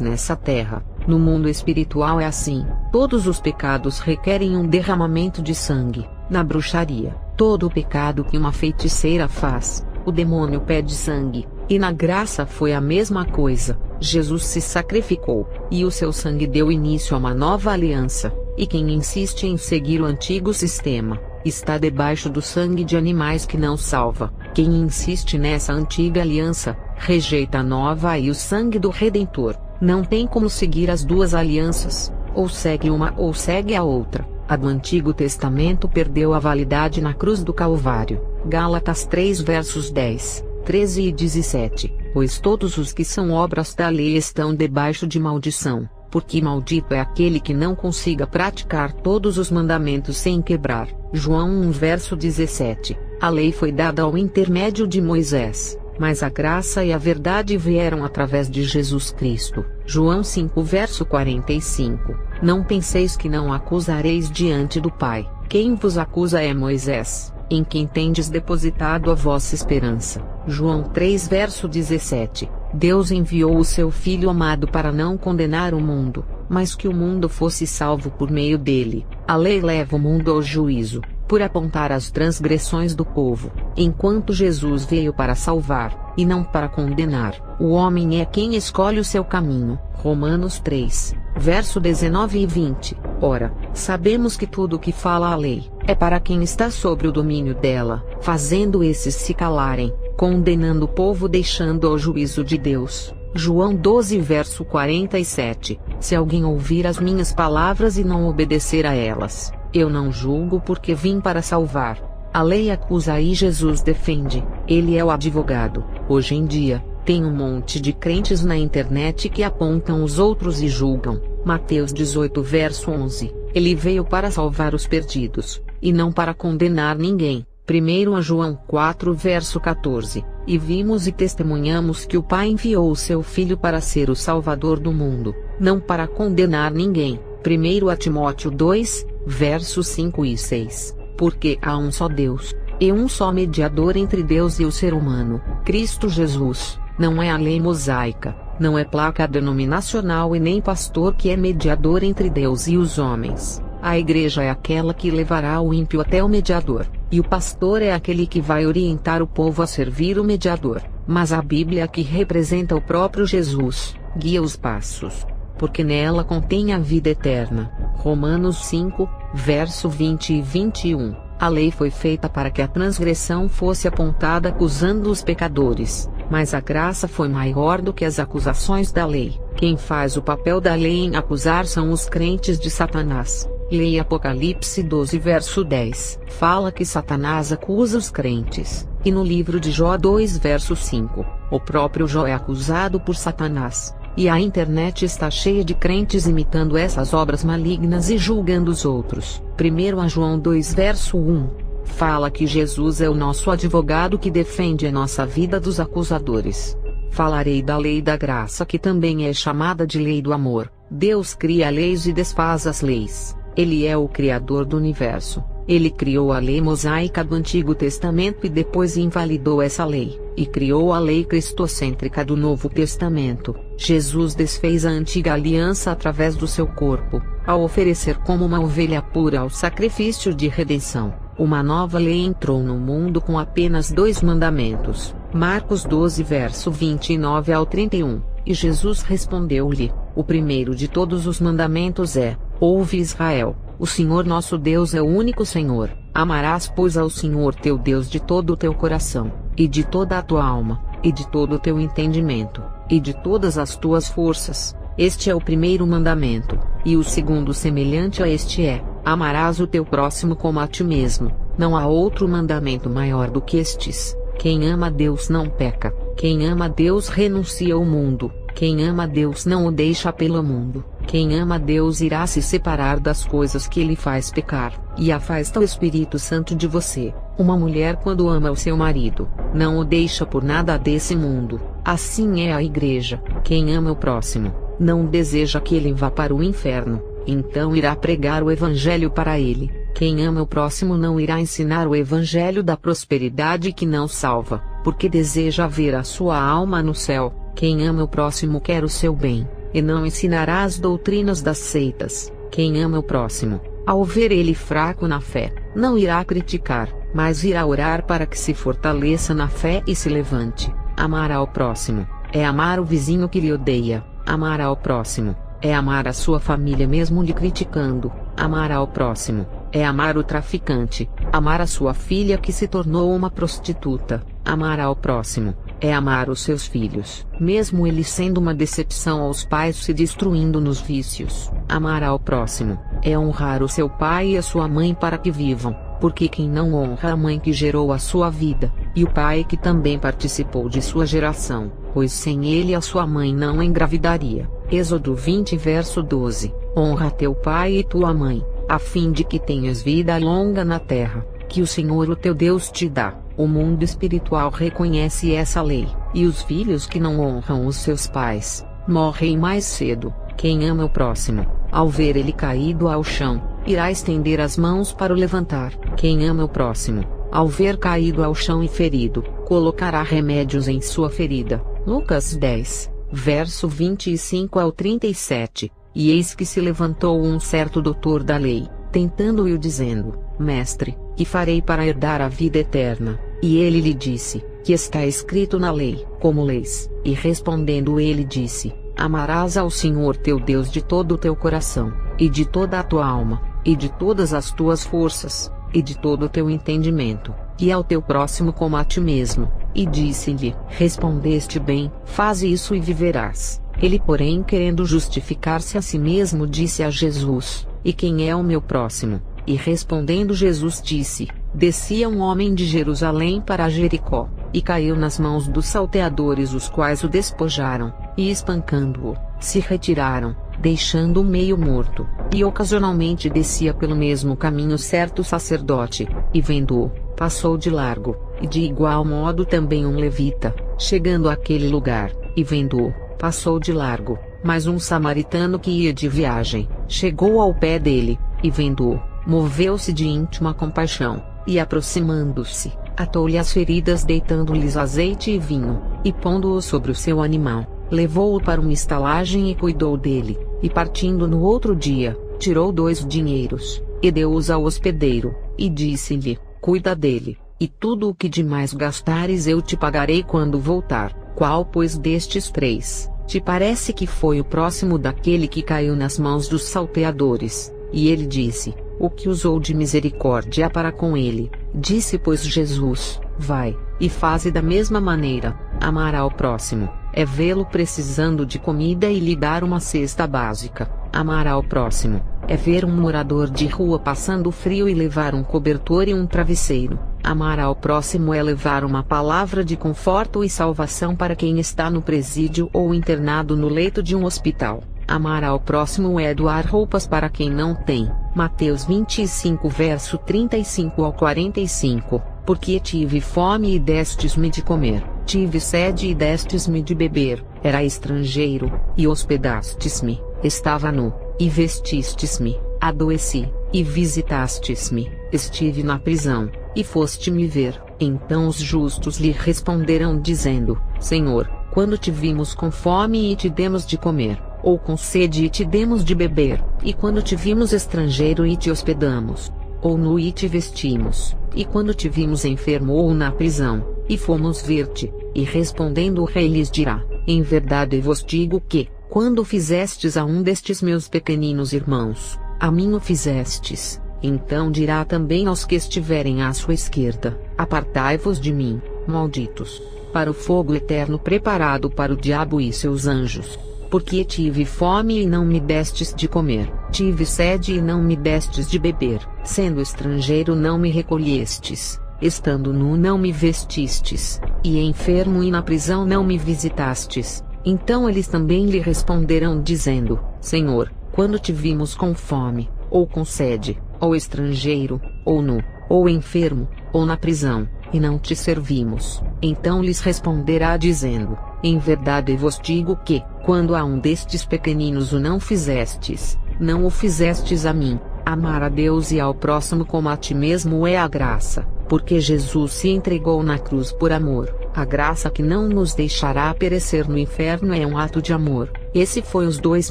nessa terra. No mundo espiritual é assim, todos os pecados requerem um derramamento de sangue. Na bruxaria, todo o pecado que uma feiticeira faz, o demônio pede sangue, e na graça foi a mesma coisa. Jesus se sacrificou, e o seu sangue deu início a uma nova aliança, e quem insiste em seguir o antigo sistema, está debaixo do sangue de animais que não salva. Quem insiste nessa antiga aliança, rejeita a nova e o sangue do Redentor. Não tem como seguir as duas alianças, ou segue uma ou segue a outra. A do Antigo Testamento perdeu a validade na cruz do Calvário. Gálatas 3 versos 10, 13 e 17. Pois todos os que são obras da lei estão debaixo de maldição, porque maldito é aquele que não consiga praticar todos os mandamentos sem quebrar. João 1 verso 17. A lei foi dada ao intermédio de Moisés, mas a graça e a verdade vieram através de Jesus Cristo. João 5 verso 45. Não penseis que não acusareis diante do Pai. Quem vos acusa é Moisés, em quem tendes depositado a vossa esperança. João 3 verso 17. Deus enviou o seu Filho amado para não condenar o mundo, mas que o mundo fosse salvo por meio dele. A lei leva o mundo ao juízo, por apontar as transgressões do povo, enquanto Jesus veio para salvar, e não para condenar. O homem é quem escolhe o seu caminho. Romanos 3, verso 19 e 20. Ora, sabemos que tudo o que fala a lei, é para quem está sob o domínio dela, fazendo esses se calarem, condenando o povo deixando ao juízo de Deus. João 12 verso 47. Se alguém ouvir as minhas palavras e não obedecer a elas, eu não julgo, porque vim para salvar. A lei acusa e Jesus defende. Ele é o advogado. Hoje em dia, tem um monte de crentes na internet que apontam os outros e julgam. Mateus 18 verso 11. Ele veio para salvar os perdidos, e não para condenar ninguém. 1 João 4 verso 14. E vimos e testemunhamos que o Pai enviou o seu Filho para ser o Salvador do mundo, não para condenar ninguém. 1 Timóteo 2, versos 5 e 6. Porque há um só Deus, e um só mediador entre Deus e o ser humano, Cristo Jesus. Não é a lei mosaica, não é placa denominacional e nem pastor que é mediador entre Deus e os homens. A igreja é aquela que levará o ímpio até o mediador, e o pastor é aquele que vai orientar o povo a servir o mediador. Mas a Bíblia, que representa o próprio Jesus, guia os passos, porque nela contém a vida eterna. Romanos 5, verso 20 e 21. A lei foi feita para que a transgressão fosse apontada acusando os pecadores, mas a graça foi maior do que as acusações da lei. Quem faz o papel da lei em acusar são os crentes de Satanás. Leia Apocalipse 12 verso 10. Fala que Satanás acusa os crentes, e no livro de Jó 2 verso 5, o próprio Jó é acusado por Satanás. E a internet está cheia de crentes imitando essas obras malignas e julgando os outros. 1 João 2 verso 1. Fala que Jesus é o nosso advogado que defende a nossa vida dos acusadores. Falarei da lei da graça, que também é chamada de lei do amor. Deus cria leis e desfaz as leis. Ele é o criador do universo. Ele criou a lei mosaica do Antigo Testamento e depois invalidou essa lei, e criou a lei cristocêntrica do Novo Testamento. Jesus desfez a antiga aliança através do seu corpo, ao oferecer como uma ovelha pura o sacrifício de redenção. uma nova lei entrou no mundo com apenas 2 mandamentos. Marcos 12 verso 29 ao 31. E Jesus respondeu-lhe: o primeiro de todos os mandamentos é: ouve Israel, o Senhor nosso Deus é o único Senhor. Amarás pois ao Senhor teu Deus de todo o teu coração, e de toda a tua alma, e de todo o teu entendimento, e de todas as tuas forças. Este é o primeiro mandamento. E o segundo semelhante a este é: amarás o teu próximo como a ti mesmo. Não há outro mandamento maior do que estes. Quem ama a Deus não peca. Quem ama a Deus renuncia ao mundo. Quem ama a Deus não o deixa pelo mundo. Quem ama a Deus irá se separar das coisas que ele faz pecar, e afasta o Espírito Santo de você. Uma mulher, quando ama o seu marido, não o deixa por nada desse mundo. Assim é a igreja. Quem ama o próximo, não deseja que ele vá para o inferno, então irá pregar o evangelho para ele. Quem ama o próximo não irá ensinar o evangelho da prosperidade que não salva, porque deseja ver a sua alma no céu. Quem ama o próximo quer o seu bem, e não ensinará as doutrinas das seitas. Quem ama o próximo, ao ver ele fraco na fé, não irá criticar, mas irá orar para que se fortaleça na fé e se levante. Amar ao próximo é amar o vizinho que lhe odeia. Amar ao próximo é amar a sua família mesmo lhe criticando. Amar ao próximo é amar o traficante, amar a sua filha que se tornou uma prostituta. Amar ao próximo é amar os seus filhos, mesmo eles sendo uma decepção aos pais se destruindo nos vícios. Amar ao próximo é honrar o seu pai e a sua mãe para que vivam, porque quem não honra a mãe que gerou a sua vida, e o pai que também participou de sua geração, pois sem ele a sua mãe não engravidaria. Êxodo 20 verso 12. Honra teu pai e tua mãe, a fim de que tenhas vida longa na terra, que o Senhor o teu Deus te dá. O mundo espiritual reconhece essa lei, e os filhos que não honram os seus pais, morrem mais cedo. Quem ama o próximo, ao ver ele caído ao chão, irá estender as mãos para o levantar. Quem ama o próximo, ao ver caído ao chão e ferido, colocará remédios em sua ferida. Lucas 10, verso 25 ao 37. E eis que se levantou um certo doutor da lei, tentando-o dizendo: Mestre, que farei para herdar a vida eterna? E ele lhe disse: Que está escrito na lei, como lês? E respondendo ele disse: Amarás ao Senhor teu Deus de todo o teu coração, e de toda a tua alma, e de todas as tuas forças, e de todo o teu entendimento, e ao teu próximo como a ti mesmo. E disse-lhe: Respondeste bem, faze isso e viverás. Ele, porém, querendo justificar-se a si mesmo, disse a Jesus: E quem é o meu próximo? E respondendo Jesus disse: Descia um homem de Jerusalém para Jericó, e caiu nas mãos dos salteadores, os quais o despojaram, e espancando-o, se retiraram, deixando-o meio morto. E ocasionalmente descia pelo mesmo caminho certo sacerdote, e vendo-o, passou de largo, e de igual modo também um levita, chegando àquele lugar, e vendo-o, passou de largo. Mas um samaritano que ia de viagem, chegou ao pé dele, e vendo-o, moveu-se de íntima compaixão, e aproximando-se, atou-lhe as feridas, deitando-lhes azeite e vinho, e pondo-o sobre o seu animal, levou-o para uma estalagem e cuidou dele. E partindo no outro dia, tirou 2 dinheiros, e deu-os ao hospedeiro, e disse-lhe: Cuida dele, e tudo o que demais gastares eu te pagarei quando voltar. Qual, pois, destes 3 te parece que foi o próximo daquele que caiu nas mãos dos salteadores? E ele disse: O que usou de misericórdia para com ele. Disse, pois, Jesus: Vai, e faze da mesma maneira. Amar ao próximo é vê-lo precisando de comida e lhe dar uma cesta básica. Amar ao próximo é ver um morador de rua passando frio e levar um cobertor e um travesseiro. Amar ao próximo é levar uma palavra de conforto e salvação para quem está no presídio ou internado no leito de um hospital. Amar ao próximo é doar roupas para quem não tem. Mateus 25 verso 35 ao 45. Porque tive fome e destes-me de comer, tive sede e destes-me de beber, era estrangeiro, e hospedastes-me, estava nu, e vestistes-me, adoeci, e visitastes-me, estive na prisão, e foste-me ver. Então os justos lhe responderão dizendo: Senhor, quando te vimos com fome e te demos de comer, ou com sede e te demos de beber, e quando te vimos estrangeiro e te hospedamos, ou nu e te vestimos, e quando te vimos enfermo ou na prisão, e fomos ver-te? E respondendo o rei lhes dirá: em verdade vos digo que, quando fizestes a um destes meus pequeninos irmãos, a mim o fizestes. Então dirá também aos que estiverem à sua esquerda: apartai-vos de mim, malditos, para o fogo eterno preparado para o diabo e seus anjos. Porque tive fome e não me destes de comer, tive sede e não me destes de beber, sendo estrangeiro não me recolhestes, estando nu não me vestistes, e enfermo e na prisão não me visitastes. Então eles também lhe responderão dizendo: Senhor, quando te vimos com fome, ou com sede, ou estrangeiro, ou nu, ou enfermo, ou na prisão, e não te servimos? Então lhes responderá dizendo: em verdade vos digo que, quando a um destes pequeninos o não fizestes, não o fizestes a mim. Amar a Deus e ao próximo como a ti mesmo é a graça, porque Jesus se entregou na cruz por amor. A graça que não nos deixará perecer no inferno é um ato de amor. Esse foi os 2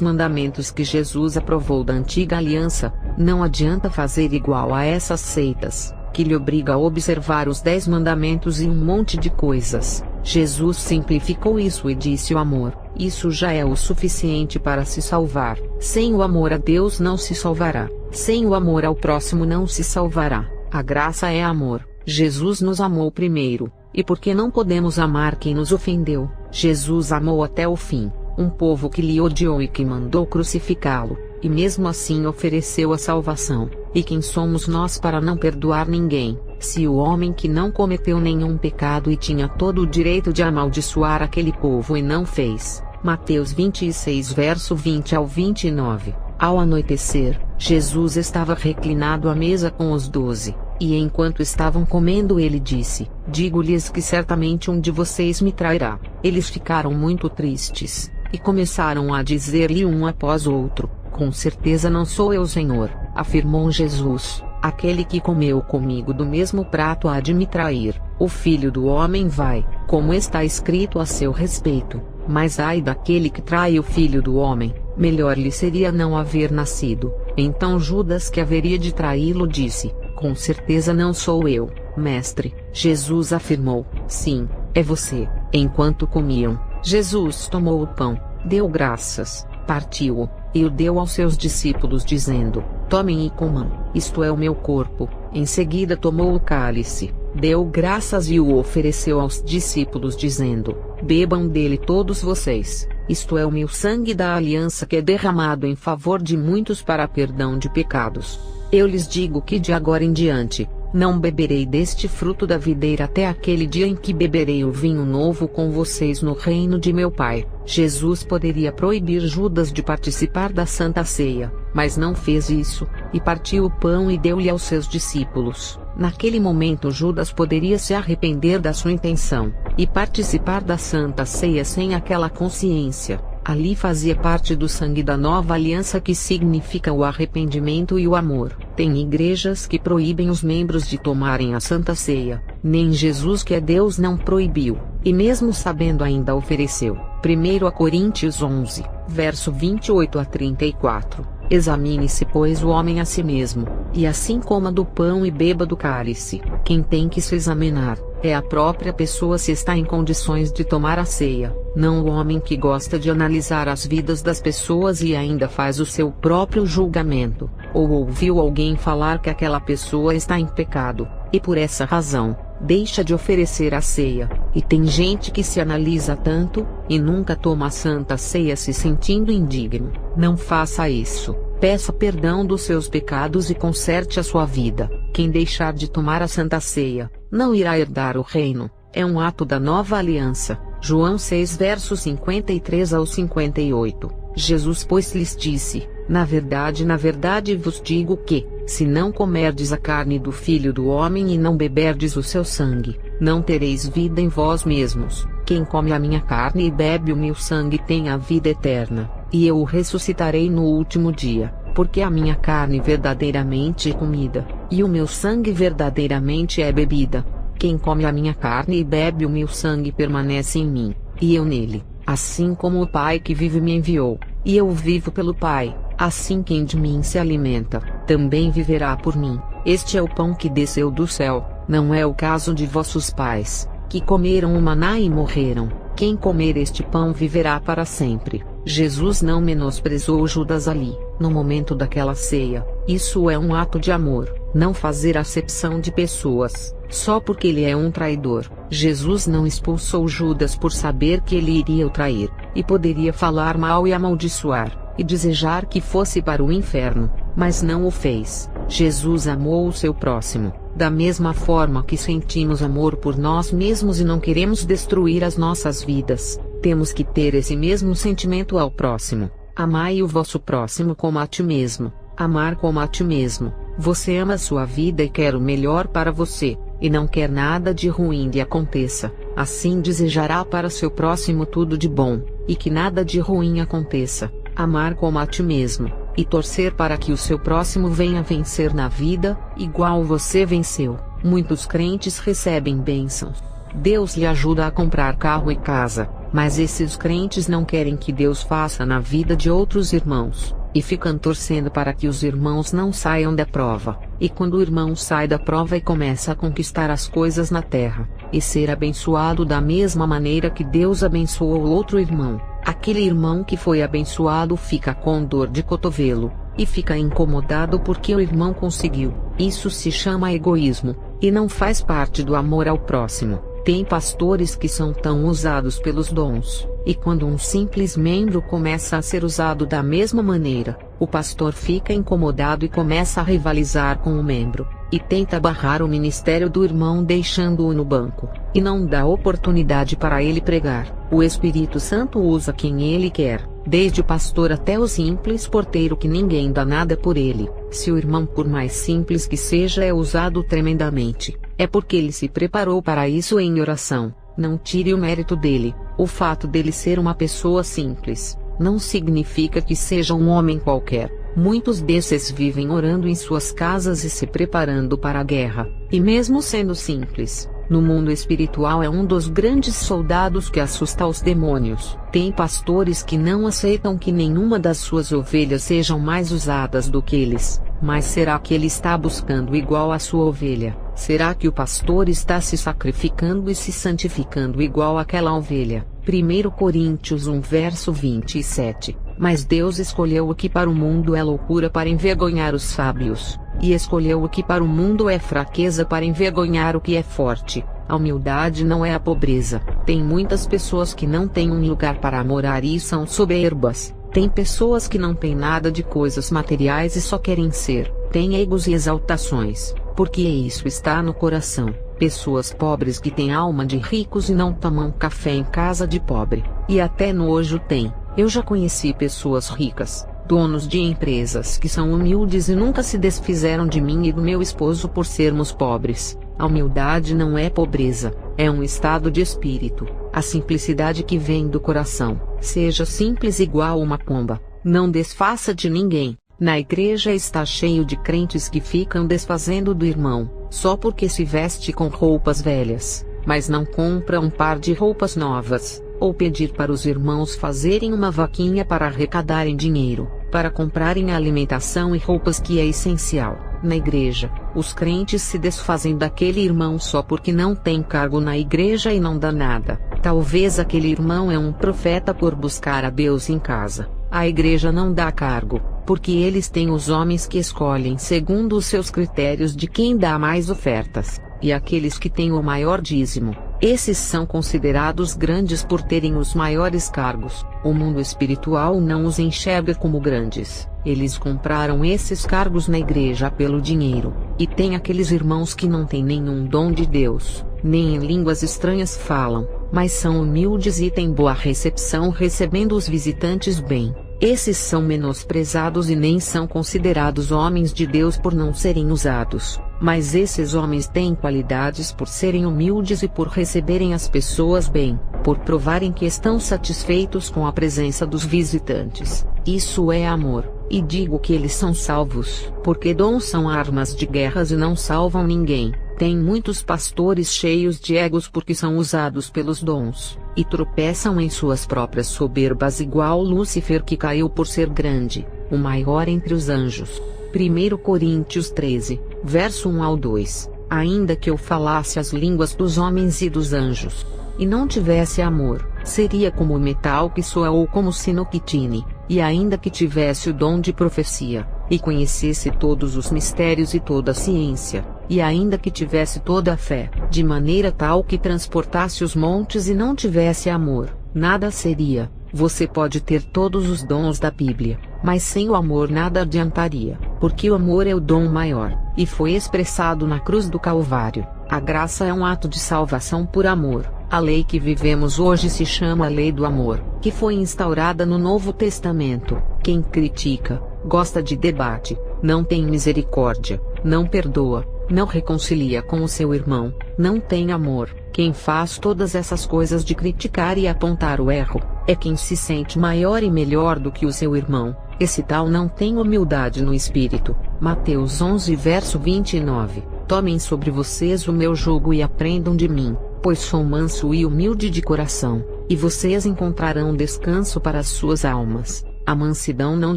mandamentos que Jesus aprovou da antiga aliança. Não adianta fazer igual a essas seitas, que lhe obriga a observar os 10 mandamentos e um monte de coisas. Jesus simplificou isso e disse: o amor, isso já é o suficiente para se salvar. Sem o amor a Deus não se salvará. Sem o amor ao próximo não se salvará. A graça é amor. Jesus nos amou primeiro. E por que não podemos amar quem nos ofendeu? Jesus amou até o fim um povo que lhe odiou e que mandou crucificá-lo, e mesmo assim ofereceu a salvação. E quem somos nós para não perdoar ninguém, se o homem que não cometeu nenhum pecado e tinha todo o direito de amaldiçoar aquele povo e não fez? Mateus 26 verso 20 ao 29. Ao anoitecer, Jesus estava reclinado à mesa com os 12. E enquanto estavam comendo ele disse: digo-lhes que certamente um de vocês me trairá. Eles ficaram muito tristes, e começaram a dizer-lhe um após outro: com certeza não sou eu, Senhor. Afirmou Jesus: aquele que comeu comigo do mesmo prato há de me trair. O Filho do Homem vai, como está escrito a seu respeito. Mas ai daquele que trai o Filho do Homem, melhor lhe seria não haver nascido. Então Judas, que haveria de traí-lo, disse: com certeza não sou eu, mestre. Jesus afirmou: sim, é você. Enquanto comiam, Jesus tomou o pão, deu graças, partiu-o, e o deu aos seus discípulos dizendo: tomem e comam, isto é o meu corpo. Em seguida tomou o cálice, deu graças e o ofereceu aos discípulos dizendo: bebam dele todos vocês, isto é o meu sangue da aliança que é derramado em favor de muitos para perdão de pecados. Eu lhes digo que de agora em diante, não beberei deste fruto da videira até aquele dia em que beberei o vinho novo com vocês no reino de meu Pai. Jesus poderia proibir Judas de participar da Santa Ceia, mas não fez isso, e partiu o pão e deu-lhe aos seus discípulos. Naquele momento Judas poderia se arrepender da sua intenção, e participar da Santa Ceia sem aquela consciência. Ali fazia parte do sangue da nova aliança, que significa o arrependimento e o amor. Tem igrejas que proíbem os membros de tomarem a Santa Ceia. Nem Jesus, que é Deus, não proibiu, e mesmo sabendo ainda ofereceu. 1 Coríntios 11, verso 28 a 34. Examine-se, pois, o homem a si mesmo, e assim coma do pão e beba do cálice. Quem tem que se examinar é a própria pessoa, se está em condições de tomar a ceia, não o homem que gosta de analisar as vidas das pessoas e ainda faz o seu próprio julgamento, ou ouviu alguém falar que aquela pessoa está em pecado, e por essa razão, deixa de oferecer a ceia. E tem gente que se analisa tanto, e nunca toma a Santa Ceia se sentindo indigno. Não faça isso. Peça perdão dos seus pecados e conserte a sua vida. Quem deixar de tomar a Santa Ceia, não irá herdar o reino. É um ato da nova aliança. João 6 versos 53 ao 58. Jesus, pois, lhes disse: na verdade vos digo que, se não comerdes a carne do Filho do Homem e não beberdes o seu sangue, não tereis vida em vós mesmos. Quem come a minha carne e bebe o meu sangue tem a vida eterna, e eu o ressuscitarei no último dia, porque a minha carne verdadeiramente é comida, e o meu sangue verdadeiramente é bebida. Quem come a minha carne e bebe o meu sangue permanece em mim, e eu nele, assim como o Pai que vive me enviou, e eu vivo pelo Pai. Assim quem de mim se alimenta, também viverá por mim. Este é o pão que desceu do céu, não é o caso de vossos pais, que comeram o maná e morreram. Quem comer este pão viverá para sempre. Jesus não menosprezou Judas ali, no momento daquela ceia. Isso é um ato de amor, não fazer acepção de pessoas, só porque ele é um traidor. Jesus não expulsou Judas por saber que ele iria o trair, e poderia falar mal e amaldiçoar, e desejar que fosse para o inferno, mas não o fez. Jesus amou o seu próximo, da mesma forma que sentimos amor por nós mesmos e não queremos destruir as nossas vidas. Temos que ter esse mesmo sentimento ao próximo. Amai o vosso próximo como a ti mesmo. Amar como a ti mesmo. Você ama a sua vida e quer o melhor para você, e não quer nada de ruim lhe aconteça. Assim desejará para seu próximo tudo de bom, e que nada de ruim aconteça. Amar como a ti mesmo, e torcer para que o seu próximo venha vencer na vida, igual você venceu. Muitos crentes recebem bênçãos. Deus lhe ajuda a comprar carro e casa, mas esses crentes não querem que Deus faça na vida de outros irmãos, e ficam torcendo para que os irmãos não saiam da prova. E quando o irmão sai da prova e começa a conquistar as coisas na terra, e ser abençoado da mesma maneira que Deus abençoou o outro irmão, aquele irmão que foi abençoado fica com dor de cotovelo, e fica incomodado porque o irmão conseguiu. Isso se chama egoísmo, e não faz parte do amor ao próximo. Tem pastores que são tão usados pelos dons, e quando um simples membro começa a ser usado da mesma maneira, o pastor fica incomodado e começa a rivalizar com o membro, e tenta barrar o ministério do irmão deixando-o no banco, e não dá oportunidade para ele pregar. O Espírito Santo usa quem ele quer, desde o pastor até o simples porteiro que ninguém dá nada por ele. Se o irmão, por mais simples que seja, é usado tremendamente, é porque ele se preparou para isso em oração. Não tire o mérito dele. O fato dele ser uma pessoa simples, não significa que seja um homem qualquer. Muitos desses vivem orando em suas casas e se preparando para a guerra, e mesmo sendo simples, no mundo espiritual é um dos grandes soldados que assusta os demônios. Tem pastores que não aceitam que nenhuma das suas ovelhas sejam mais usadas do que eles. Mas será que ele está buscando igual a sua ovelha? Será que o pastor está se sacrificando e se santificando igual àquela ovelha? 1 Coríntios 1 verso 27. Mas Deus escolheu o que para o mundo é loucura para envergonhar os sábios, e escolheu o que para o mundo é fraqueza para envergonhar o que é forte. A humildade não é a pobreza. Tem muitas pessoas que não têm um lugar para morar e são soberbas. Tem pessoas que não têm nada de coisas materiais e só querem ser. Tem egos e exaltações, porque isso está no coração. Pessoas pobres que têm alma de ricos e não tomam café em casa de pobre, e até nojo tem. Eu já conheci pessoas ricas, donos de empresas que são humildes e nunca se desfizeram de mim e do meu esposo por sermos pobres. A humildade não é pobreza, é um estado de espírito, a simplicidade que vem do coração. Seja simples igual uma pomba, não desfaça de ninguém. Na igreja está cheio de crentes que ficam desfazendo do irmão, só porque se veste com roupas velhas, mas não compra um par de roupas novas, ou pedir para os irmãos fazerem uma vaquinha para arrecadarem dinheiro, para comprarem alimentação e roupas que é essencial. Na igreja, os crentes se desfazem daquele irmão só porque não tem cargo na igreja e não dá nada. Talvez aquele irmão é um profeta por buscar a Deus em casa. A igreja não dá cargo, porque eles têm os homens que escolhem segundo os seus critérios de quem dá mais ofertas, e aqueles que têm o maior dízimo. Esses são considerados grandes por terem os maiores cargos. O mundo espiritual não os enxerga como grandes. Eles compraram esses cargos na igreja pelo dinheiro. E tem aqueles irmãos que não têm nenhum dom de Deus, nem em línguas estranhas falam, mas são humildes e têm boa recepção recebendo os visitantes bem. Esses são menosprezados e nem são considerados homens de Deus por não serem usados. Mas esses homens têm qualidades por serem humildes e por receberem as pessoas bem, por provarem que estão satisfeitos com a presença dos visitantes. Isso é amor, e digo que eles são salvos, porque dons são armas de guerras e não salvam ninguém. Tem muitos pastores cheios de egos porque são usados pelos dons, e tropeçam em suas próprias soberbas igual Lúcifer que caiu por ser grande, o maior entre os anjos. 1 Coríntios 13, Verso 1 ao 2. Ainda que eu falasse as línguas dos homens e dos anjos, e não tivesse amor, seria como o metal que soa ou como o sino que tine, e ainda que tivesse o dom de profecia, e conhecesse todos os mistérios e toda a ciência, e ainda que tivesse toda a fé, de maneira tal que transportasse os montes e não tivesse amor, nada seria. Você pode ter todos os dons da Bíblia, mas sem o amor nada adiantaria, porque o amor é o dom maior, e foi expressado na cruz do Calvário. A graça é um ato de salvação por amor. A lei que vivemos hoje se chama a lei do amor, que foi instaurada no Novo Testamento. Quem critica, gosta de debate, não tem misericórdia, não perdoa, não reconcilia com o seu irmão, não tem amor. Quem faz todas essas coisas de criticar e apontar o erro, é quem se sente maior e melhor do que o seu irmão. Esse tal não tem humildade no espírito. Mateus 11 verso 29. Tomem sobre vocês o meu jugo e aprendam de mim, pois sou manso e humilde de coração, e vocês encontrarão descanso para as suas almas. A mansidão não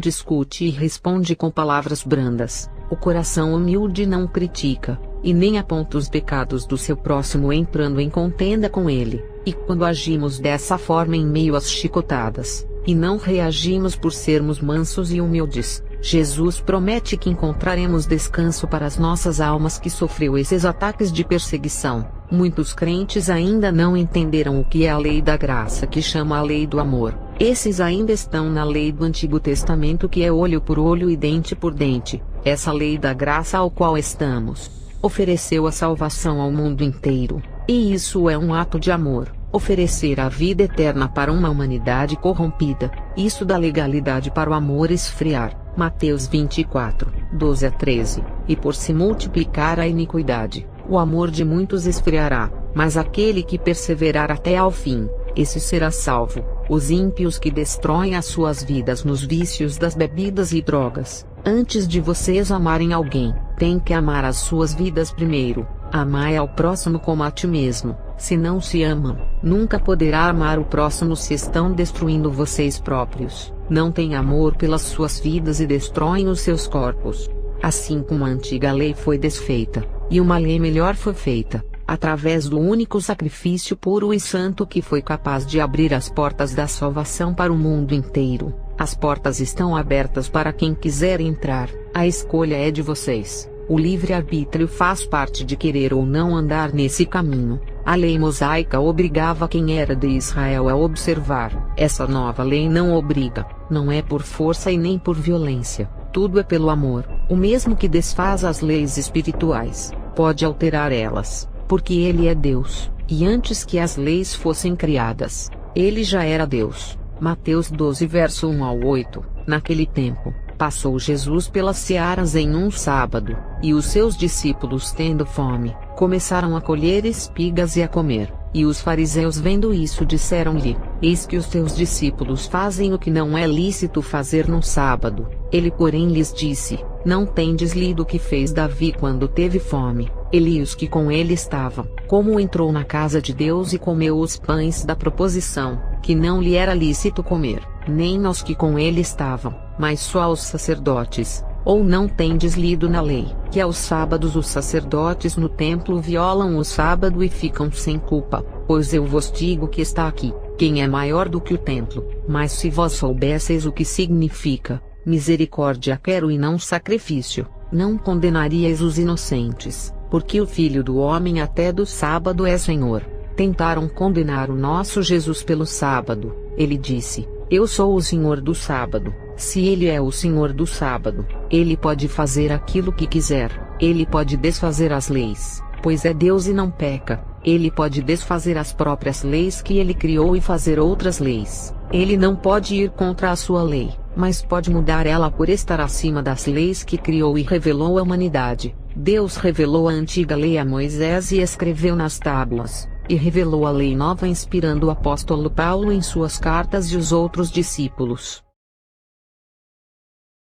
discute e responde com palavras brandas. O coração humilde não critica, e nem aponta os pecados do seu próximo entrando em contenda com ele. E quando agimos dessa forma em meio às chicotadas, e não reagimos por sermos mansos e humildes, Jesus promete que encontraremos descanso para as nossas almas que sofreu esses ataques de perseguição. Muitos crentes ainda não entenderam o que é a lei da graça que chama a lei do amor. Esses ainda estão na lei do Antigo Testamento que é olho por olho e dente por dente. Essa lei da graça ao qual estamos, ofereceu a salvação ao mundo inteiro, e isso é um ato de amor. Oferecer a vida eterna para uma humanidade corrompida, isso dá legalidade para o amor esfriar. Mateus 24, 12 a 13. E por se multiplicar a iniquidade, o amor de muitos esfriará, mas aquele que perseverar até ao fim, esse será salvo. Os ímpios que destroem as suas vidas nos vícios das bebidas e drogas, antes de vocês amarem alguém, têm que amar as suas vidas primeiro. Amai ao próximo como a ti mesmo. Se não se amam, nunca poderá amar o próximo se estão destruindo vocês próprios. Não têm amor pelas suas vidas e destroem os seus corpos. Assim como a antiga lei foi desfeita, e uma lei melhor foi feita, através do único sacrifício puro e santo que foi capaz de abrir as portas da salvação para o mundo inteiro. As portas estão abertas para quem quiser entrar, a escolha é de vocês. O livre-arbítrio faz parte de querer ou não andar nesse caminho. A lei mosaica obrigava quem era de Israel a observar. Essa nova lei não obriga, não é por força e nem por violência, tudo é pelo amor. O mesmo que desfaz as leis espirituais, pode alterar elas, porque ele é Deus, e antes que as leis fossem criadas, ele já era Deus. Mateus 12 verso 1 ao 8. Naquele tempo, passou Jesus pelas searas em um sábado, e os seus discípulos, tendo fome, começaram a colher espigas e a comer. E os fariseus, vendo isso, disseram-lhe: Eis que os teus discípulos fazem o que não é lícito fazer no sábado. Ele, porém, lhes disse: Não tendes lido o que fez Davi quando teve fome, ele e os que com ele estavam, como entrou na casa de Deus e comeu os pães da proposição, que não lhe era lícito comer, nem aos que com ele estavam, mas só aos sacerdotes. Ou não tendes lido na lei, que aos sábados os sacerdotes no templo violam o sábado e ficam sem culpa? Pois eu vos digo que está aqui, quem é maior do que o templo. Mas se vós soubesseis o que significa, misericórdia quero e não sacrifício, não condenaríeis os inocentes, porque o Filho do Homem até do sábado é Senhor. Tentaram condenar o nosso Jesus pelo sábado. Ele disse: Eu sou o Senhor do sábado. Se ele é o Senhor do sábado, ele pode fazer aquilo que quiser. Ele pode desfazer as leis, pois é Deus e não peca. Ele pode desfazer as próprias leis que ele criou e fazer outras leis. Ele não pode ir contra a sua lei, mas pode mudar ela por estar acima das leis que criou e revelou à humanidade. Deus revelou a antiga lei a Moisés e escreveu nas tábuas, e revelou a lei nova inspirando o apóstolo Paulo em suas cartas e os outros discípulos.